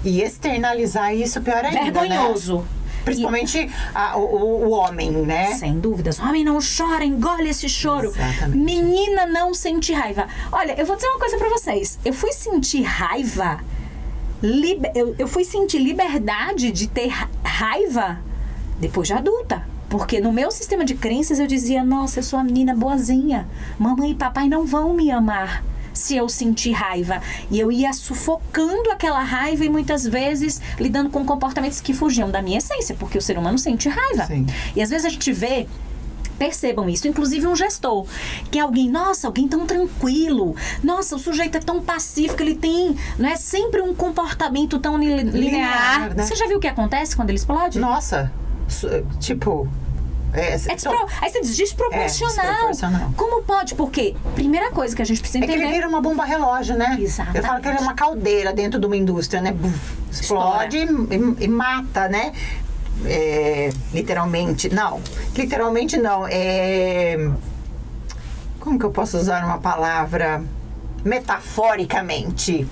S1: E externalizar isso pior ainda,
S2: vergonhoso.
S1: Né? Principalmente o homem, né?
S2: Sem dúvidas. Homem não chora, engole esse choro.
S1: Exatamente.
S2: Menina não sente raiva. Olha, eu vou dizer uma coisa pra vocês. Eu fui sentir raiva, eu fui sentir liberdade de ter raiva depois de adulta. Porque no meu sistema de crenças eu dizia, nossa, eu sou uma menina boazinha. Mamãe e papai não vão me amar se eu sentir raiva. E eu ia sufocando aquela raiva e muitas vezes lidando com comportamentos que fugiam da minha essência, porque o ser humano sente raiva.
S1: Sim.
S2: E às vezes a gente vê, percebam isso, inclusive um gestor, que é alguém tão tranquilo, nossa, o sujeito é tão pacífico, ele tem, não é sempre um comportamento tão linear.
S1: Né?
S2: Você já viu o que acontece quando ele explode?
S1: Nossa, tipo...
S2: Aí você diz desproporcional. Como pode? Porque primeira coisa que a gente precisa entender...
S1: É que ele vira uma bomba relógio, né?
S2: Exatamente.
S1: Eu falo que ele é uma caldeira dentro de uma indústria, né? Explode e mata, né? Literalmente não. Como que eu posso usar uma palavra? Metaforicamente.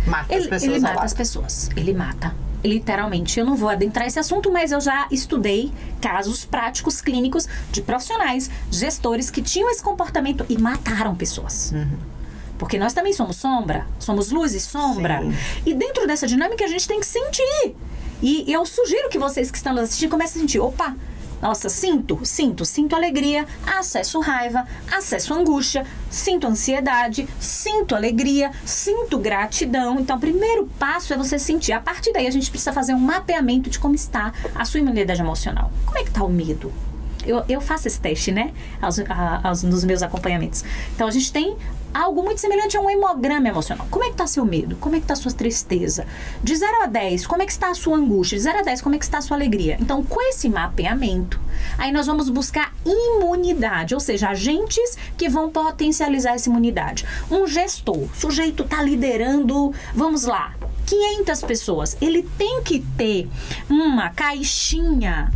S1: Mata as pessoas.
S2: Ele mata as pessoas. Ele mata. Literalmente, eu não vou adentrar esse assunto, mas eu já estudei casos práticos, clínicos, de profissionais, gestores que tinham esse comportamento e mataram pessoas. Uhum. Porque nós também somos sombra, somos luz e sombra. Sim. E dentro dessa dinâmica a gente tem que sentir. E eu sugiro que vocês que estão nos assistindo comecem a sentir, opa, nossa, sinto alegria, acesso raiva, acesso angústia, sinto ansiedade, sinto alegria, sinto gratidão. Então, o primeiro passo é você sentir. A partir daí, a gente precisa fazer um mapeamento de como está a sua imunidade emocional. Como é que está o medo? Eu faço esse teste, né? Nos meus acompanhamentos. Então, a gente tem algo muito semelhante a um hemograma emocional. Como é que está seu medo? Como é que está a sua tristeza? De 0 a 10, como é que está a sua angústia? De 0 a 10, como é que está a sua alegria? Então, com esse mapeamento, aí nós vamos buscar imunidade, ou seja, agentes que vão potencializar essa imunidade. Um gestor, o sujeito está liderando, vamos lá, 500 pessoas, ele tem que ter uma caixinha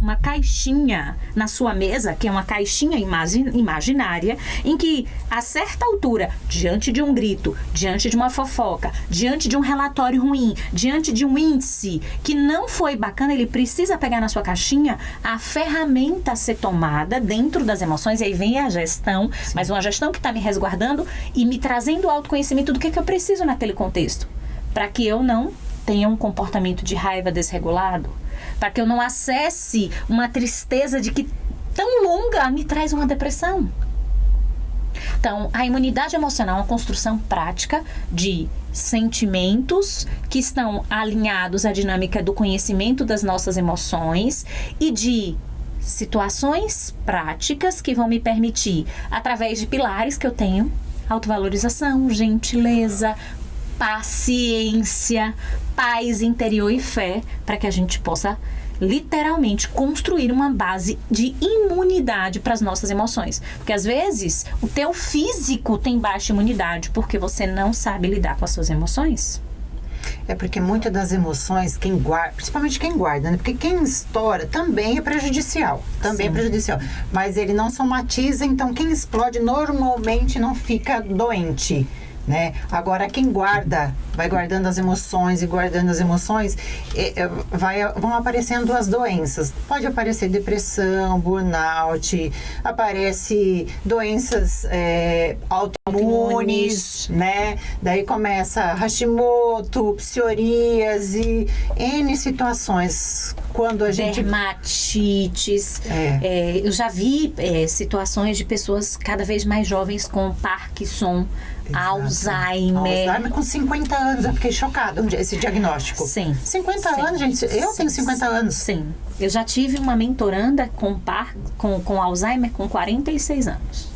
S2: na sua mesa, que é uma caixinha imaginária, em que a certa altura, diante de um grito, diante de uma fofoca, diante de um relatório ruim, diante de um índice que não foi bacana, ele precisa pegar na sua caixinha a ferramenta a ser tomada dentro das emoções, e aí vem a gestão, sim, mas uma gestão que está me resguardando e me trazendo o autoconhecimento do que eu preciso naquele contexto, para que eu não tenha um comportamento de raiva desregulado, para que eu não acesse uma tristeza de que tão longa me traz uma depressão. Então, a imunidade emocional é uma construção prática de sentimentos que estão alinhados à dinâmica do conhecimento das nossas emoções e de situações práticas que vão me permitir, através de pilares que eu tenho, autovalorização, gentileza, paciência, paz interior e fé, para que a gente possa literalmente construir uma base de imunidade para as nossas emoções. Porque às vezes o teu físico tem baixa imunidade porque você não sabe lidar com as suas emoções.
S1: É porque muitas das emoções, quem guarda, principalmente quem guarda, né? Porque quem estoura também é prejudicial. Também Sim. é prejudicial. Mas ele não somatiza, então quem explode normalmente não fica doente, né? Agora, quem guarda, vai guardando as emoções e guardando as emoções, vão aparecendo as doenças. Pode aparecer depressão, burnout, aparece doenças autoimunes, né? Daí começa Hashimoto, psoríase, N situações. Quando a gente...
S2: Dermatites. Eu já vi situações de pessoas cada vez mais jovens com Parkinson, Alzheimer
S1: com 50 anos, eu fiquei chocada esse diagnóstico.
S2: Sim.
S1: 50 anos, gente. Eu tenho 50 anos.
S2: Sim. Eu já tive uma mentoranda com Alzheimer com 46 anos.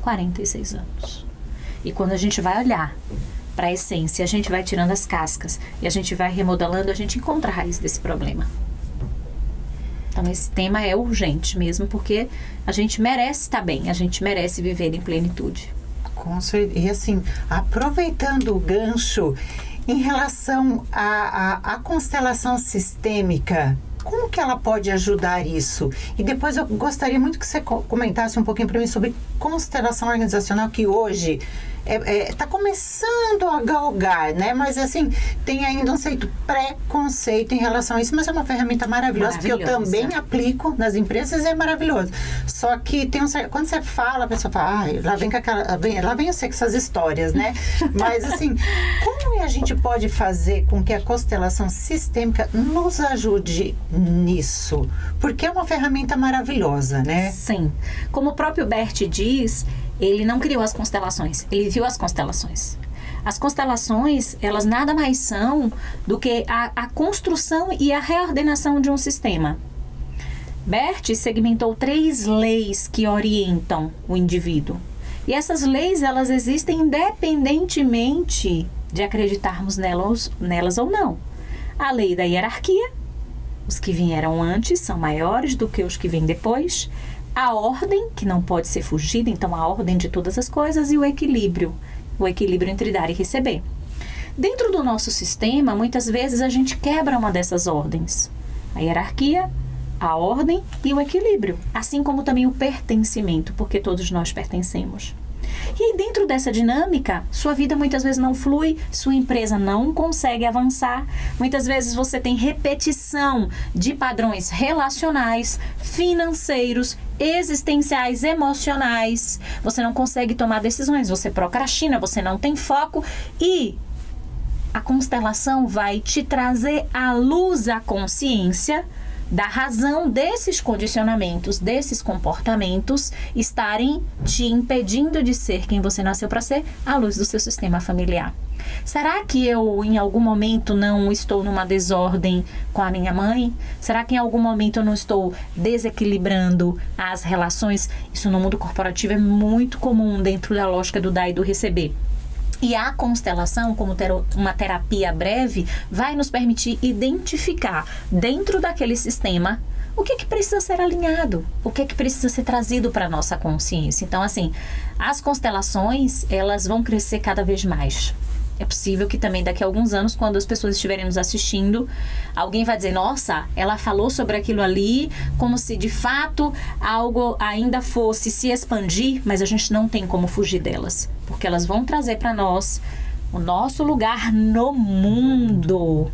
S2: 46 anos. E quando a gente vai olhar para a essência, a gente vai tirando as cascas e a gente vai remodelando, a gente encontra a raiz desse problema. Então, esse tema é urgente mesmo, porque a gente merece estar bem, a gente merece viver em plenitude.
S1: E assim, aproveitando o gancho, em relação à constelação sistêmica, como que ela pode ajudar isso? E depois eu gostaria muito que você comentasse um pouquinho para mim sobre constelação organizacional, que hoje está começando a galgar, né? Mas assim, tem ainda um certo preconceito em relação a isso, mas é uma ferramenta maravilhosa. Que eu também aplico nas empresas, é maravilhoso. Só que tem quando você fala, a pessoa fala, lá vem eu sei com essas histórias, né? Mas assim, como a gente pode fazer com que a constelação sistêmica nos ajude nisso? Porque é uma ferramenta maravilhosa, né?
S2: Sim. Como o próprio Bert diz, ele não criou as constelações, ele viu as constelações. As constelações, elas nada mais são do que a construção e a reordenação de um sistema. Bert segmentou 3 leis que orientam o indivíduo. E essas leis, elas existem independentemente de acreditarmos nelas ou não. A lei da hierarquia, os que vieram antes são maiores do que os que vêm depois. A ordem, que não pode ser fugida, então a ordem de todas as coisas, e o equilíbrio entre dar e receber. Dentro do nosso sistema, muitas vezes a gente quebra uma dessas ordens. A hierarquia, a ordem e o equilíbrio, assim como também o pertencimento, porque todos nós pertencemos. E aí, dentro dessa dinâmica, sua vida muitas vezes não flui, sua empresa não consegue avançar. Muitas vezes você tem repetição de padrões relacionais, financeiros, existenciais, emocionais. Você não consegue tomar decisões, você procrastina, você não tem foco. E a constelação vai te trazer à luz a consciência da razão desses condicionamentos, desses comportamentos estarem te impedindo de ser quem você nasceu para ser à luz do seu sistema familiar. Será que eu, em algum momento, não estou numa desordem com a minha mãe? Será que em algum momento eu não estou desequilibrando as relações? Isso no mundo corporativo é muito comum dentro da lógica do dar e do receber. E a constelação, como uma terapia breve, vai nos permitir identificar dentro daquele sistema o que precisa ser alinhado, o que precisa ser trazido para a nossa consciência. Então, assim, as constelações, elas vão crescer cada vez mais. É possível que também daqui a alguns anos, quando as pessoas estiverem nos assistindo, alguém vai dizer, nossa, ela falou sobre aquilo ali, como se de fato algo ainda fosse se expandir, mas a gente não tem como fugir delas, porque elas vão trazer para nós o nosso lugar no mundo.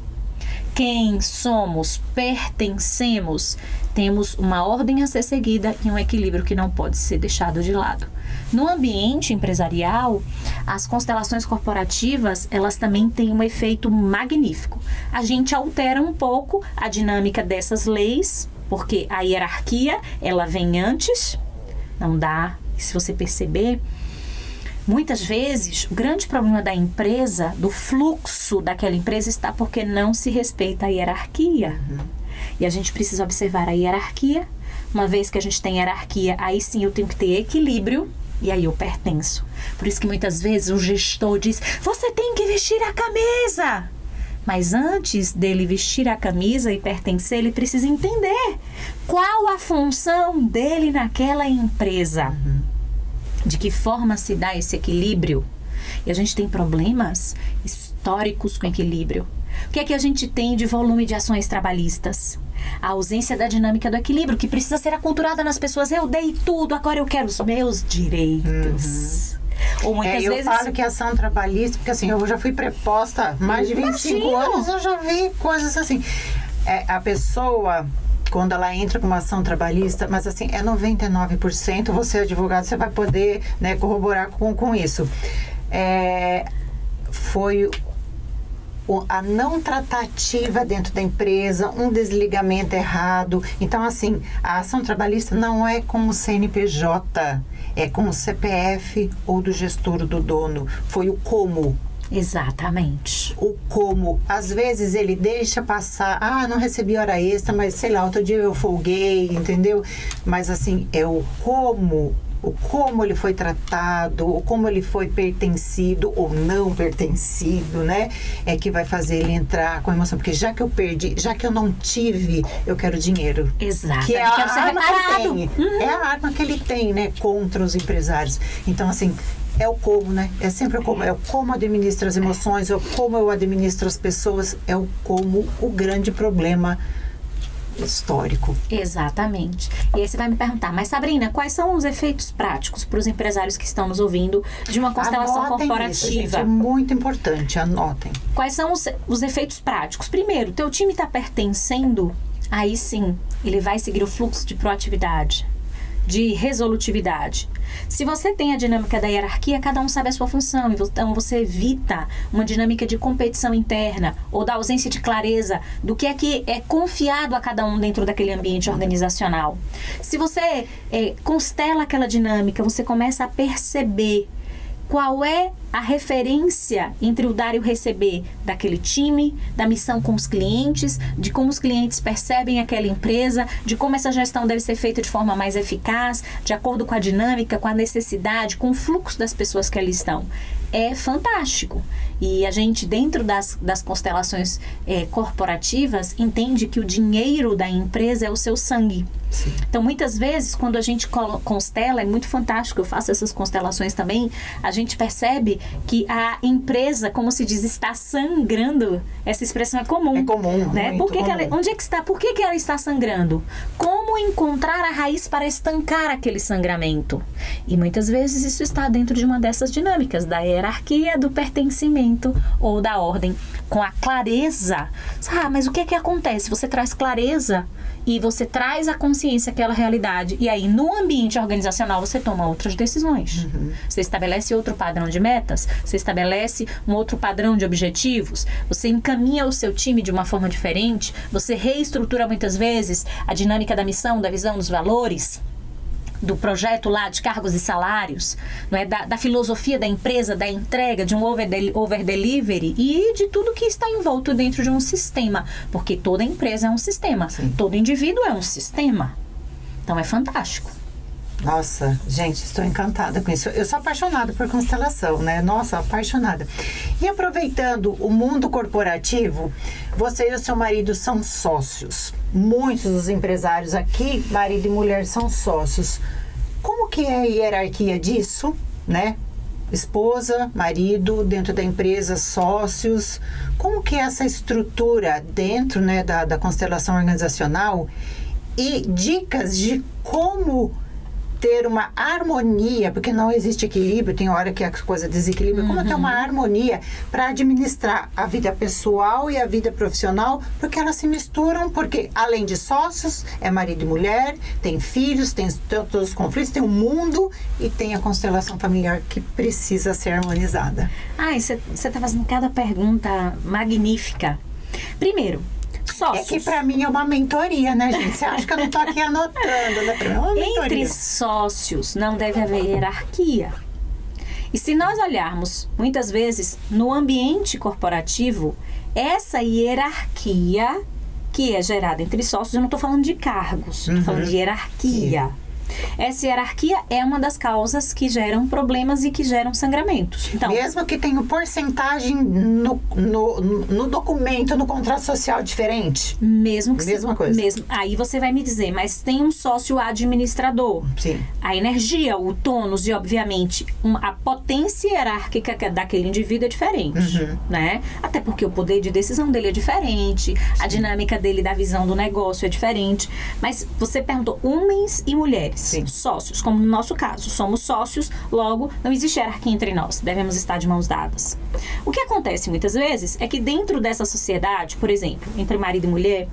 S2: quem somos, pertencemos, temos uma ordem a ser seguida e um equilíbrio que não pode ser deixado de lado. No ambiente empresarial, as constelações corporativas, elas também têm um efeito magnífico. A gente altera um pouco a dinâmica dessas leis, porque a hierarquia, ela vem antes, não dá, se você perceber. Muitas vezes, o grande problema da empresa, do fluxo daquela empresa, está porque não se respeita a hierarquia. E a gente precisa observar a hierarquia. Uma vez que a gente tem hierarquia, aí sim eu tenho que ter equilíbrio e aí eu pertenço. Por isso que muitas vezes o gestor diz, você tem que vestir a camisa. Mas antes dele vestir a camisa e pertencer, ele precisa entender qual a função dele naquela empresa. De que forma se dá esse equilíbrio? E a gente tem problemas históricos com equilíbrio. O que é que a gente tem de volume de ações trabalhistas? A ausência da dinâmica do equilíbrio, que precisa ser aculturada nas pessoas. Eu dei tudo, agora eu quero os meus direitos. Ou muitas
S1: eu
S2: vezes...
S1: falo que a ação trabalhista, porque assim, eu já fui preposta há mais de 25 anos, eu já vi coisas assim. A pessoa... quando ela entra com uma ação trabalhista, mas assim, é 99%, você é advogado, você vai poder, né, corroborar com isso. Foi a não tratativa dentro da empresa, um desligamento errado. Então, assim, a ação trabalhista não é com o CNPJ, é com o CPF ou do gestor ou do dono. Foi o como.
S2: Exatamente.
S1: O como. Às vezes ele deixa passar, não recebi hora extra, mas sei lá, outro dia eu folguei, entendeu? Mas assim, é o como ele foi tratado, o como ele foi pertencido ou não pertencido, né? É que vai fazer ele entrar com emoção. Porque já que eu perdi, já que eu não tive, eu quero dinheiro.
S2: Exato.
S1: Que é a arma que ele tem.
S2: Uhum.
S1: É a arma que ele tem, né? Contra os empresários. Então, assim... é o como, né? É sempre o como. É o como administra as emoções, é o como eu administro as pessoas, é o como o grande problema histórico.
S2: Exatamente. E aí você vai me perguntar, mas Sabrina, quais são os efeitos práticos para os empresários que estão nos ouvindo de uma constelação
S1: Anotem
S2: corporativa?
S1: Isso, gente, é muito importante, anotem.
S2: Quais são os efeitos práticos? Primeiro, teu time está pertencendo, aí sim, ele vai seguir o fluxo de proatividade, de resolutividade. Se você tem a dinâmica da hierarquia, cada um sabe a sua função, então você evita uma dinâmica de competição interna ou da ausência de clareza do que é confiado a cada um dentro daquele ambiente organizacional. Se você constela aquela dinâmica, você começa a perceber qual é a referência entre o dar e o receber daquele time, da missão com os clientes, de como os clientes percebem aquela empresa, de como essa gestão deve ser feita de forma mais eficaz, de acordo com a dinâmica, com a necessidade, com o fluxo das pessoas que ali estão. É fantástico. E a gente, dentro das constelações corporativas, entende que o dinheiro da empresa é o seu sangue.
S1: Sim.
S2: Então, muitas vezes, quando a gente constela, é muito fantástico, eu faço essas constelações também, a gente percebe que a empresa, como se diz, está sangrando. Essa expressão é comum.
S1: É comum,
S2: né?
S1: muito comum.
S2: Onde é que está? Por que ela está sangrando? Como encontrar a raiz para estancar aquele sangramento? E muitas vezes isso está dentro de uma dessas dinâmicas, da hierarquia, do pertencimento ou da ordem. Com a clareza. Mas o que acontece? Você traz clareza e você traz a consciência àquela realidade. E aí, no ambiente organizacional, você toma outras decisões. Você estabelece outro padrão de metas, você estabelece um outro padrão de objetivos, você encaminha o seu time de uma forma diferente, você reestrutura muitas vezes a dinâmica da missão, da visão, dos valores, do projeto lá de cargos e salários, não é? Da filosofia da empresa, da entrega, de um over delivery e de tudo que está envolto dentro de um sistema, porque toda empresa é um sistema.
S1: Sim.
S2: Todo indivíduo é um sistema. Então é fantástico.
S1: Nossa, gente, estou encantada com isso. Eu sou apaixonada por constelação, né? Nossa, apaixonada. E aproveitando o mundo corporativo, você e o seu marido são sócios. Muitos dos empresários aqui, marido e mulher, são sócios. Como que é a hierarquia disso, né? Esposa, marido, dentro da empresa, sócios. Como que é essa estrutura dentro, né, da constelação organizacional? E dicas de como ter uma harmonia, porque não existe equilíbrio, tem hora que a coisa desequilibra, como ter uma harmonia para administrar a vida pessoal e a vida profissional, porque elas se misturam, porque além de sócios, é marido e mulher, tem filhos, tem todos os conflitos, tem o mundo e tem a constelação familiar que precisa ser harmonizada.
S2: Ai, você está fazendo cada pergunta magnífica. Primeiro, sócios.
S1: É que pra mim é uma mentoria, né, gente? Você acha que eu não tô aqui anotando, né? Pra mim é uma mentoria.
S2: Entre sócios não deve haver hierarquia. E se nós olharmos, muitas vezes, no ambiente corporativo, essa hierarquia que é gerada entre sócios, eu não estou falando de cargos, estou falando de hierarquia. Essa hierarquia é uma das causas que geram problemas e que geram sangramentos. Então,
S1: mesmo que tenha porcentagem no documento, no contrato social diferente?
S2: Mesmo que
S1: mesma coisa.
S2: Aí você vai me dizer, mas tem um sócio administrador.
S1: Sim.
S2: A energia, o tônus e, obviamente, a potência hierárquica daquele indivíduo é diferente. Né? Até porque o poder de decisão dele é diferente, a dinâmica dele da visão do negócio é diferente. Mas você perguntou homens e mulheres.
S1: Sim.
S2: Sócios, como no nosso caso, somos sócios, logo não existe hierarquia entre nós, devemos estar de mãos dadas. O que acontece muitas vezes é que dentro dessa sociedade, por exemplo, entre marido e mulher,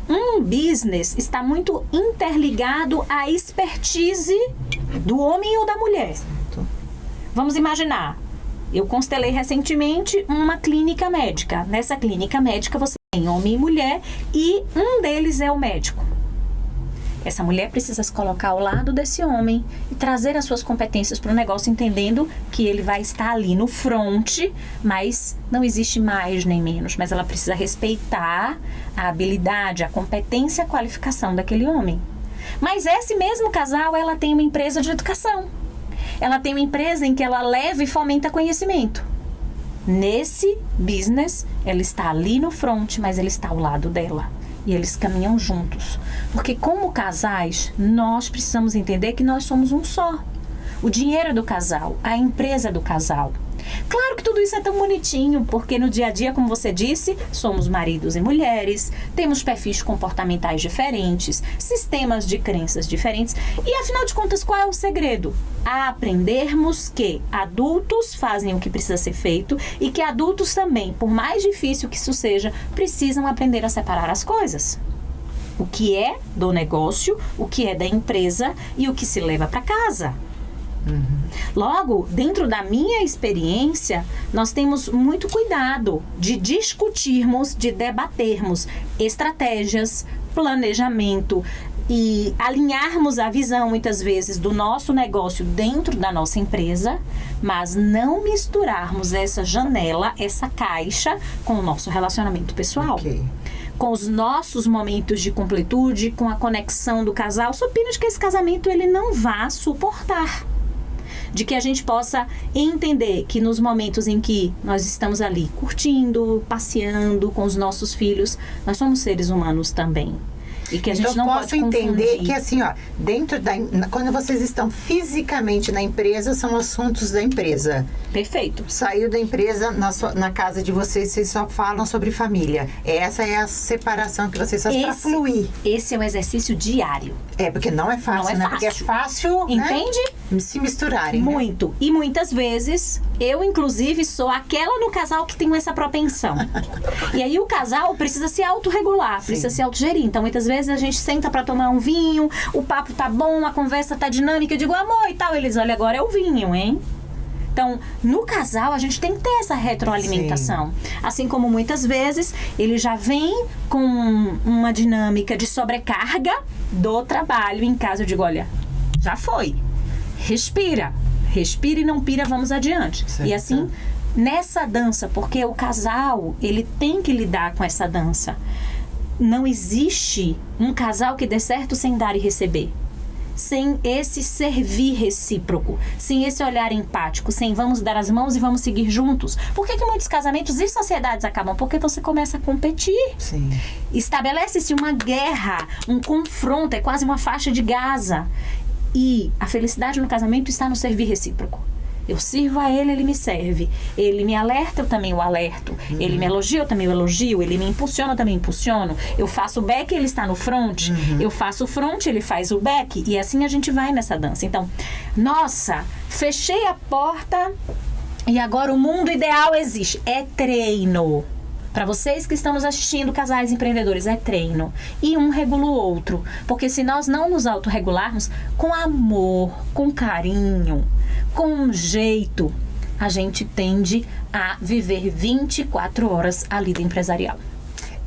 S2: um business está muito interligado à expertise do homem ou da mulher. Vamos imaginar, eu constelei recentemente uma clínica médica. Nessa clínica médica você tem homem e mulher e um deles é o médico. Essa mulher precisa se colocar ao lado desse homem e trazer as suas competências para o negócio, entendendo que ele vai estar ali no front, mas não existe mais nem menos. Mas ela precisa respeitar a habilidade, a competência, a qualificação daquele homem. Mas esse mesmo casal, ela tem uma empresa de educação. Ela tem uma empresa em que ela leva e fomenta conhecimento. Nesse business, ela está ali no front, mas ele está ao lado dela. E eles caminham juntos. Porque como casais, nós precisamos entender que nós somos um só. O dinheiro é do casal, a empresa é do casal. Claro que tudo isso é tão bonitinho, porque no dia a dia, como você disse, somos maridos e mulheres, temos perfis comportamentais diferentes, sistemas de crenças diferentes. E afinal de contas, qual é o segredo? A aprendermos que adultos fazem o que precisa ser feito e que adultos também, por mais difícil que isso seja, precisam aprender a separar as coisas. O que é do negócio, o que é da empresa e o que se leva para casa. Logo, dentro da minha experiência, nós temos muito cuidado de discutirmos, de debatermos estratégias, planejamento e alinharmos a visão, muitas vezes, do nosso negócio dentro da nossa empresa, mas não misturarmos essa janela, essa caixa com o nosso relacionamento pessoal.
S1: Ok.
S2: Com os nossos momentos de completude, com a conexão do casal, sob pena de que esse casamento ele não vá suportar. De que a gente possa entender que nos momentos em que nós estamos ali curtindo, passeando com os nossos filhos, nós somos seres humanos também. E que a gente não pode confundir.
S1: Então, posso entender que, assim, ó, dentro quando vocês estão fisicamente na empresa, são assuntos da empresa.
S2: Perfeito.
S1: Saiu da empresa, na casa de vocês só falam sobre família. Essa é a separação que vocês fazem para fluir.
S2: Esse é um exercício diário.
S1: É, porque não é fácil,
S2: não é
S1: né?
S2: fácil.
S1: Porque é fácil,
S2: entende?
S1: Né? Se misturarem.
S2: Muito.
S1: Né?
S2: E muitas vezes, eu, inclusive, sou aquela no casal que tem essa propensão. E aí o casal precisa se autorregular, precisa se autogerir. Então, muitas vezes, a gente senta pra tomar um vinho, o papo tá bom, a conversa tá dinâmica, eu digo, amor e tal. Eles, olha, agora é o vinho, hein? Então, no casal, a gente tem que ter essa retroalimentação. Sim. Assim como muitas vezes, ele já vem com uma dinâmica de sobrecarga do trabalho em casa. Eu digo, olha, já foi. Respira. Respira e não pira, vamos adiante. Certo. E assim, nessa dança, porque o casal, ele tem que lidar com essa dança. Não existe um casal que dê certo sem dar e receber. Sem esse servir recíproco, sem esse olhar empático, sem vamos dar as mãos e vamos seguir juntos. Por que muitos casamentos e sociedades acabam? Porque você começa a competir.
S1: Sim.
S2: Estabelece-se uma guerra, um confronto, é quase uma faixa de Gaza. E a felicidade no casamento está no servir recíproco. Eu sirvo a ele, ele me serve. Ele me alerta, eu também o alerto. Ele me elogia, eu também o elogio. Ele me impulsiona, eu também impulsiono. Eu faço o back, ele está no front. Eu faço o front, ele faz o back. E assim a gente vai nessa dança. Então, nossa, fechei a porta e agora o mundo ideal existe. É treino. Para vocês que estão nos assistindo, casais empreendedores, é treino. E um regula o outro. Porque se nós não nos autorregularmos, com amor, com carinho, com jeito, a gente tende a viver 24 horas a lida empresarial.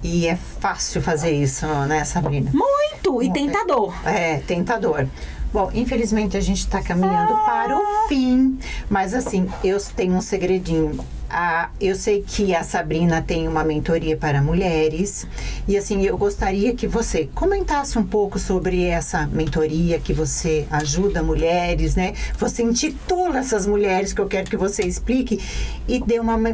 S1: E é fácil fazer isso, né, Sabrina?
S2: Muito! E tentador.
S1: É, tentador. Bom, infelizmente a gente está caminhando para o fim. Mas assim, eu tenho um segredinho. Eu sei que a Sabrina tem uma mentoria para mulheres e assim, eu gostaria que você comentasse um pouco sobre essa mentoria que você ajuda mulheres, né? Você intitula essas mulheres que eu quero que você explique e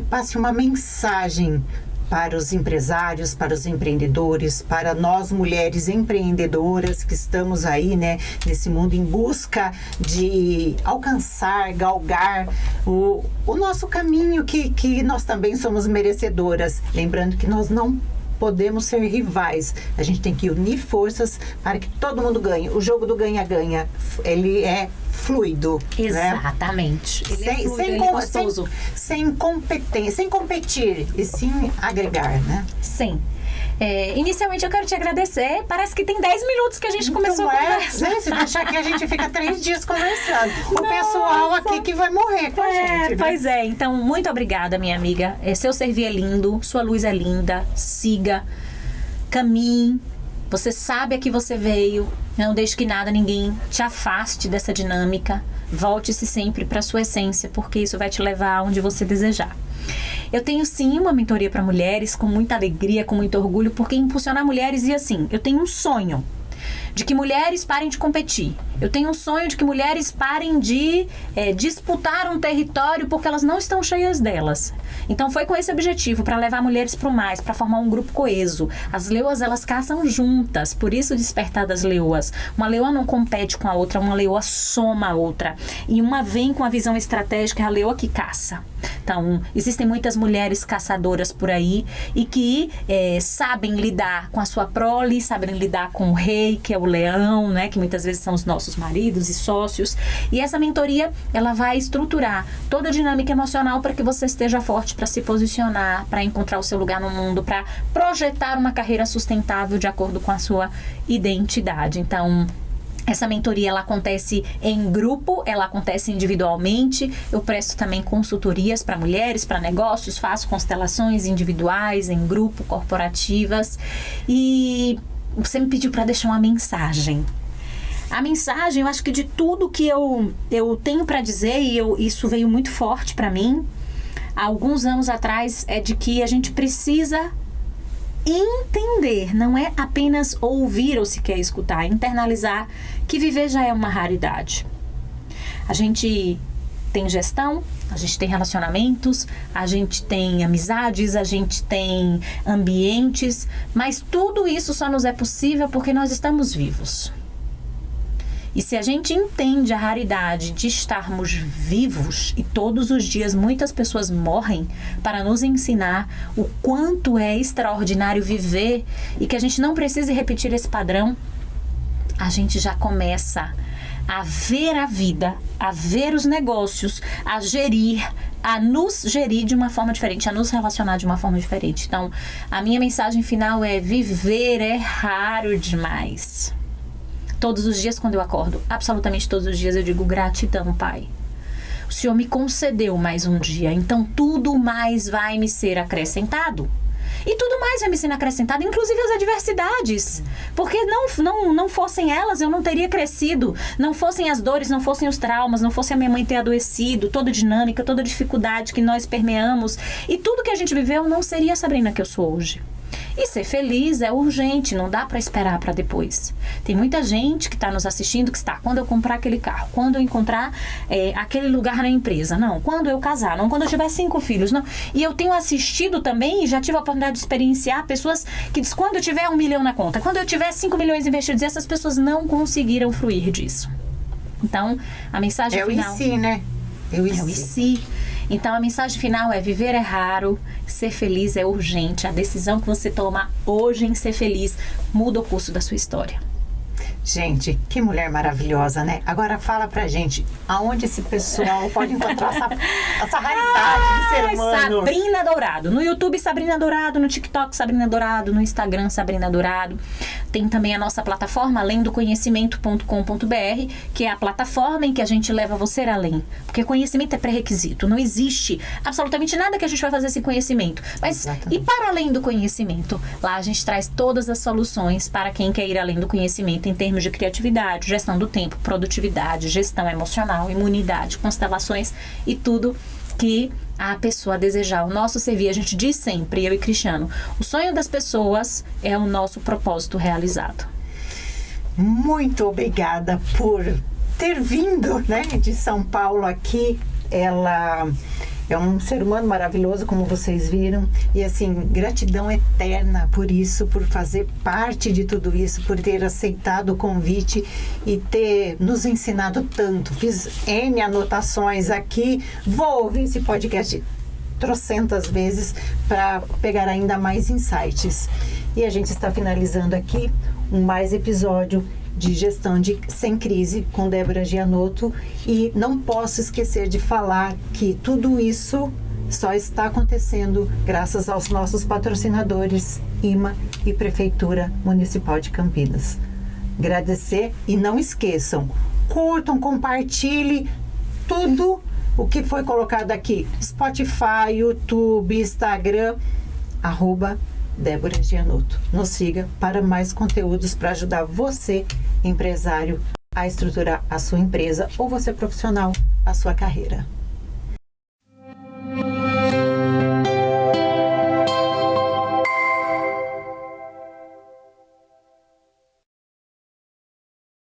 S1: passe uma mensagem para os empresários, para os empreendedores, para nós mulheres empreendedoras que estamos aí, né, nesse mundo em busca de alcançar, galgar o nosso caminho, que nós também somos merecedoras. Lembrando que nós não podemos ser rivais. A gente tem que unir forças para que todo mundo ganhe. O jogo do ganha-ganha, ele é fluido.
S2: Exatamente.
S1: Né?
S2: Ele é fluido, ele é gostoso.
S1: Sem competência, sem competir, e sim agregar, né?
S2: Sim. Inicialmente eu quero te agradecer. Parece que tem 10 minutos que a gente começou a conversar.
S1: Né? Se deixar aqui, a gente fica 3 dias conversando. O pessoal aqui que vai morrer com a gente. Né?
S2: Pois é. Então, muito obrigada, minha amiga. Seu servir é lindo, sua luz é linda. Siga, caminhe. Você sabe a que você veio. Não deixe que nada, ninguém te afaste dessa dinâmica. Volte-se sempre para sua essência, porque isso vai te levar aonde você desejar. Eu tenho sim uma mentoria para mulheres com muita alegria, com muito orgulho, porque impulsionar mulheres e assim, eu tenho um sonho de que mulheres parem de competir. Eu tenho um sonho de que mulheres parem de disputar um território porque elas não estão cheias delas. Então foi com esse objetivo, para levar mulheres para o mais, para formar um grupo coeso. As leoas, elas caçam juntas, por isso Despertar das Leoas. Uma leoa não compete com a outra, uma leoa soma a outra. E uma vem com a visão estratégica, é a leoa que caça. Então, existem muitas mulheres caçadoras por aí e que sabem lidar com a sua prole, sabem lidar com o rei, que é o leão, né? Que muitas vezes são os nossos maridos e sócios. E essa mentoria, ela vai estruturar toda a dinâmica emocional para que você esteja forte para se posicionar, para encontrar o seu lugar no mundo, para projetar uma carreira sustentável de acordo com a sua identidade. Então, essa mentoria, ela acontece em grupo, ela acontece individualmente. Eu presto também consultorias para mulheres, para negócios, faço constelações individuais, em grupo, corporativas. E você me pediu para deixar uma mensagem. A mensagem, eu acho que de tudo que eu tenho para dizer, e isso veio muito forte para mim, há alguns anos atrás, é de que a gente precisa entender, não é apenas ouvir ou sequer escutar, internalizar que viver já é uma raridade. A gente tem gestão, a gente tem relacionamentos, a gente tem amizades, a gente tem ambientes, mas tudo isso só nos é possível porque nós estamos vivos. E se a gente entende a raridade de estarmos vivos, e todos os dias muitas pessoas morrem para nos ensinar o quanto é extraordinário viver e que a gente não precisa repetir esse padrão, a gente já começa a ver a vida, a ver os negócios, a gerir, a nos gerir de uma forma diferente, a nos relacionar de uma forma diferente. Então, a minha mensagem final é: viver é raro demais. Todos os dias quando eu acordo, absolutamente todos os dias, eu digo gratidão, Pai. O Senhor me concedeu mais um dia, então tudo mais vai me ser acrescentado. E tudo mais vai me ser acrescentado, inclusive as adversidades. Porque não fossem elas, eu não teria crescido. Não fossem as dores, não fossem os traumas, não fosse a minha mãe ter adoecido, toda a dinâmica, toda a dificuldade que nós permeamos. E tudo que a gente viveu não seria a Sabrina que eu sou hoje. E ser feliz é urgente, não dá para esperar para depois. Tem muita gente que está nos assistindo que está, quando eu comprar aquele carro, quando eu encontrar aquele lugar na empresa, não, quando eu casar, não, quando eu tiver 5 filhos, não. E eu tenho assistido também, e já tive a oportunidade de experienciar pessoas que dizem, quando eu tiver 1 milhão na conta, quando eu tiver 5 milhões investidos, e essas pessoas não conseguiram fruir disso. Então, a mensagem final...
S1: É o em si, né? É o
S2: É o e se. Então a mensagem final é: viver é raro, ser feliz é urgente. A decisão que você toma hoje em ser feliz muda o curso da sua história.
S1: Gente, que mulher maravilhosa, né? Agora fala pra gente, aonde esse pessoal pode encontrar essa raridade de ser humano?
S2: Sabrina Dourado. No YouTube, Sabrina Dourado. No TikTok, Sabrina Dourado. No Instagram, Sabrina Dourado. Tem também a nossa plataforma, alemdoconhecimento.com.br, que é a plataforma em que a gente leva você além. Porque conhecimento é pré-requisito. Não existe absolutamente nada que a gente vai fazer sem conhecimento. Mas, e para além do conhecimento? Lá a gente traz todas as soluções para quem quer ir além do conhecimento em termos de criatividade, gestão do tempo, produtividade, gestão emocional, imunidade, constelações e tudo que a pessoa desejar. O nosso servir, a gente diz sempre, eu e Cristiano, o sonho das pessoas é o nosso propósito realizado.
S1: Muito obrigada por ter vindo, né, de São Paulo aqui. Ela é um ser humano maravilhoso, como vocês viram, e assim, gratidão eterna por isso, por fazer parte de tudo isso, por ter aceitado o convite e ter nos ensinado tanto. Fiz N anotações aqui, vou ouvir esse podcast trocentas vezes para pegar ainda mais insights. E a gente está finalizando aqui mais episódio de gestão sem crise com Débora Gianotto, e não posso esquecer de falar que tudo isso só está acontecendo graças aos nossos patrocinadores IMA e Prefeitura Municipal de Campinas. Agradecer e não esqueçam, curtam, compartilhem tudo o que foi colocado aqui, Spotify, YouTube, Instagram, @Débora Gianotto. Nos siga para mais conteúdos para ajudar você, empresário, a estruturar a sua empresa, ou você profissional, a sua carreira.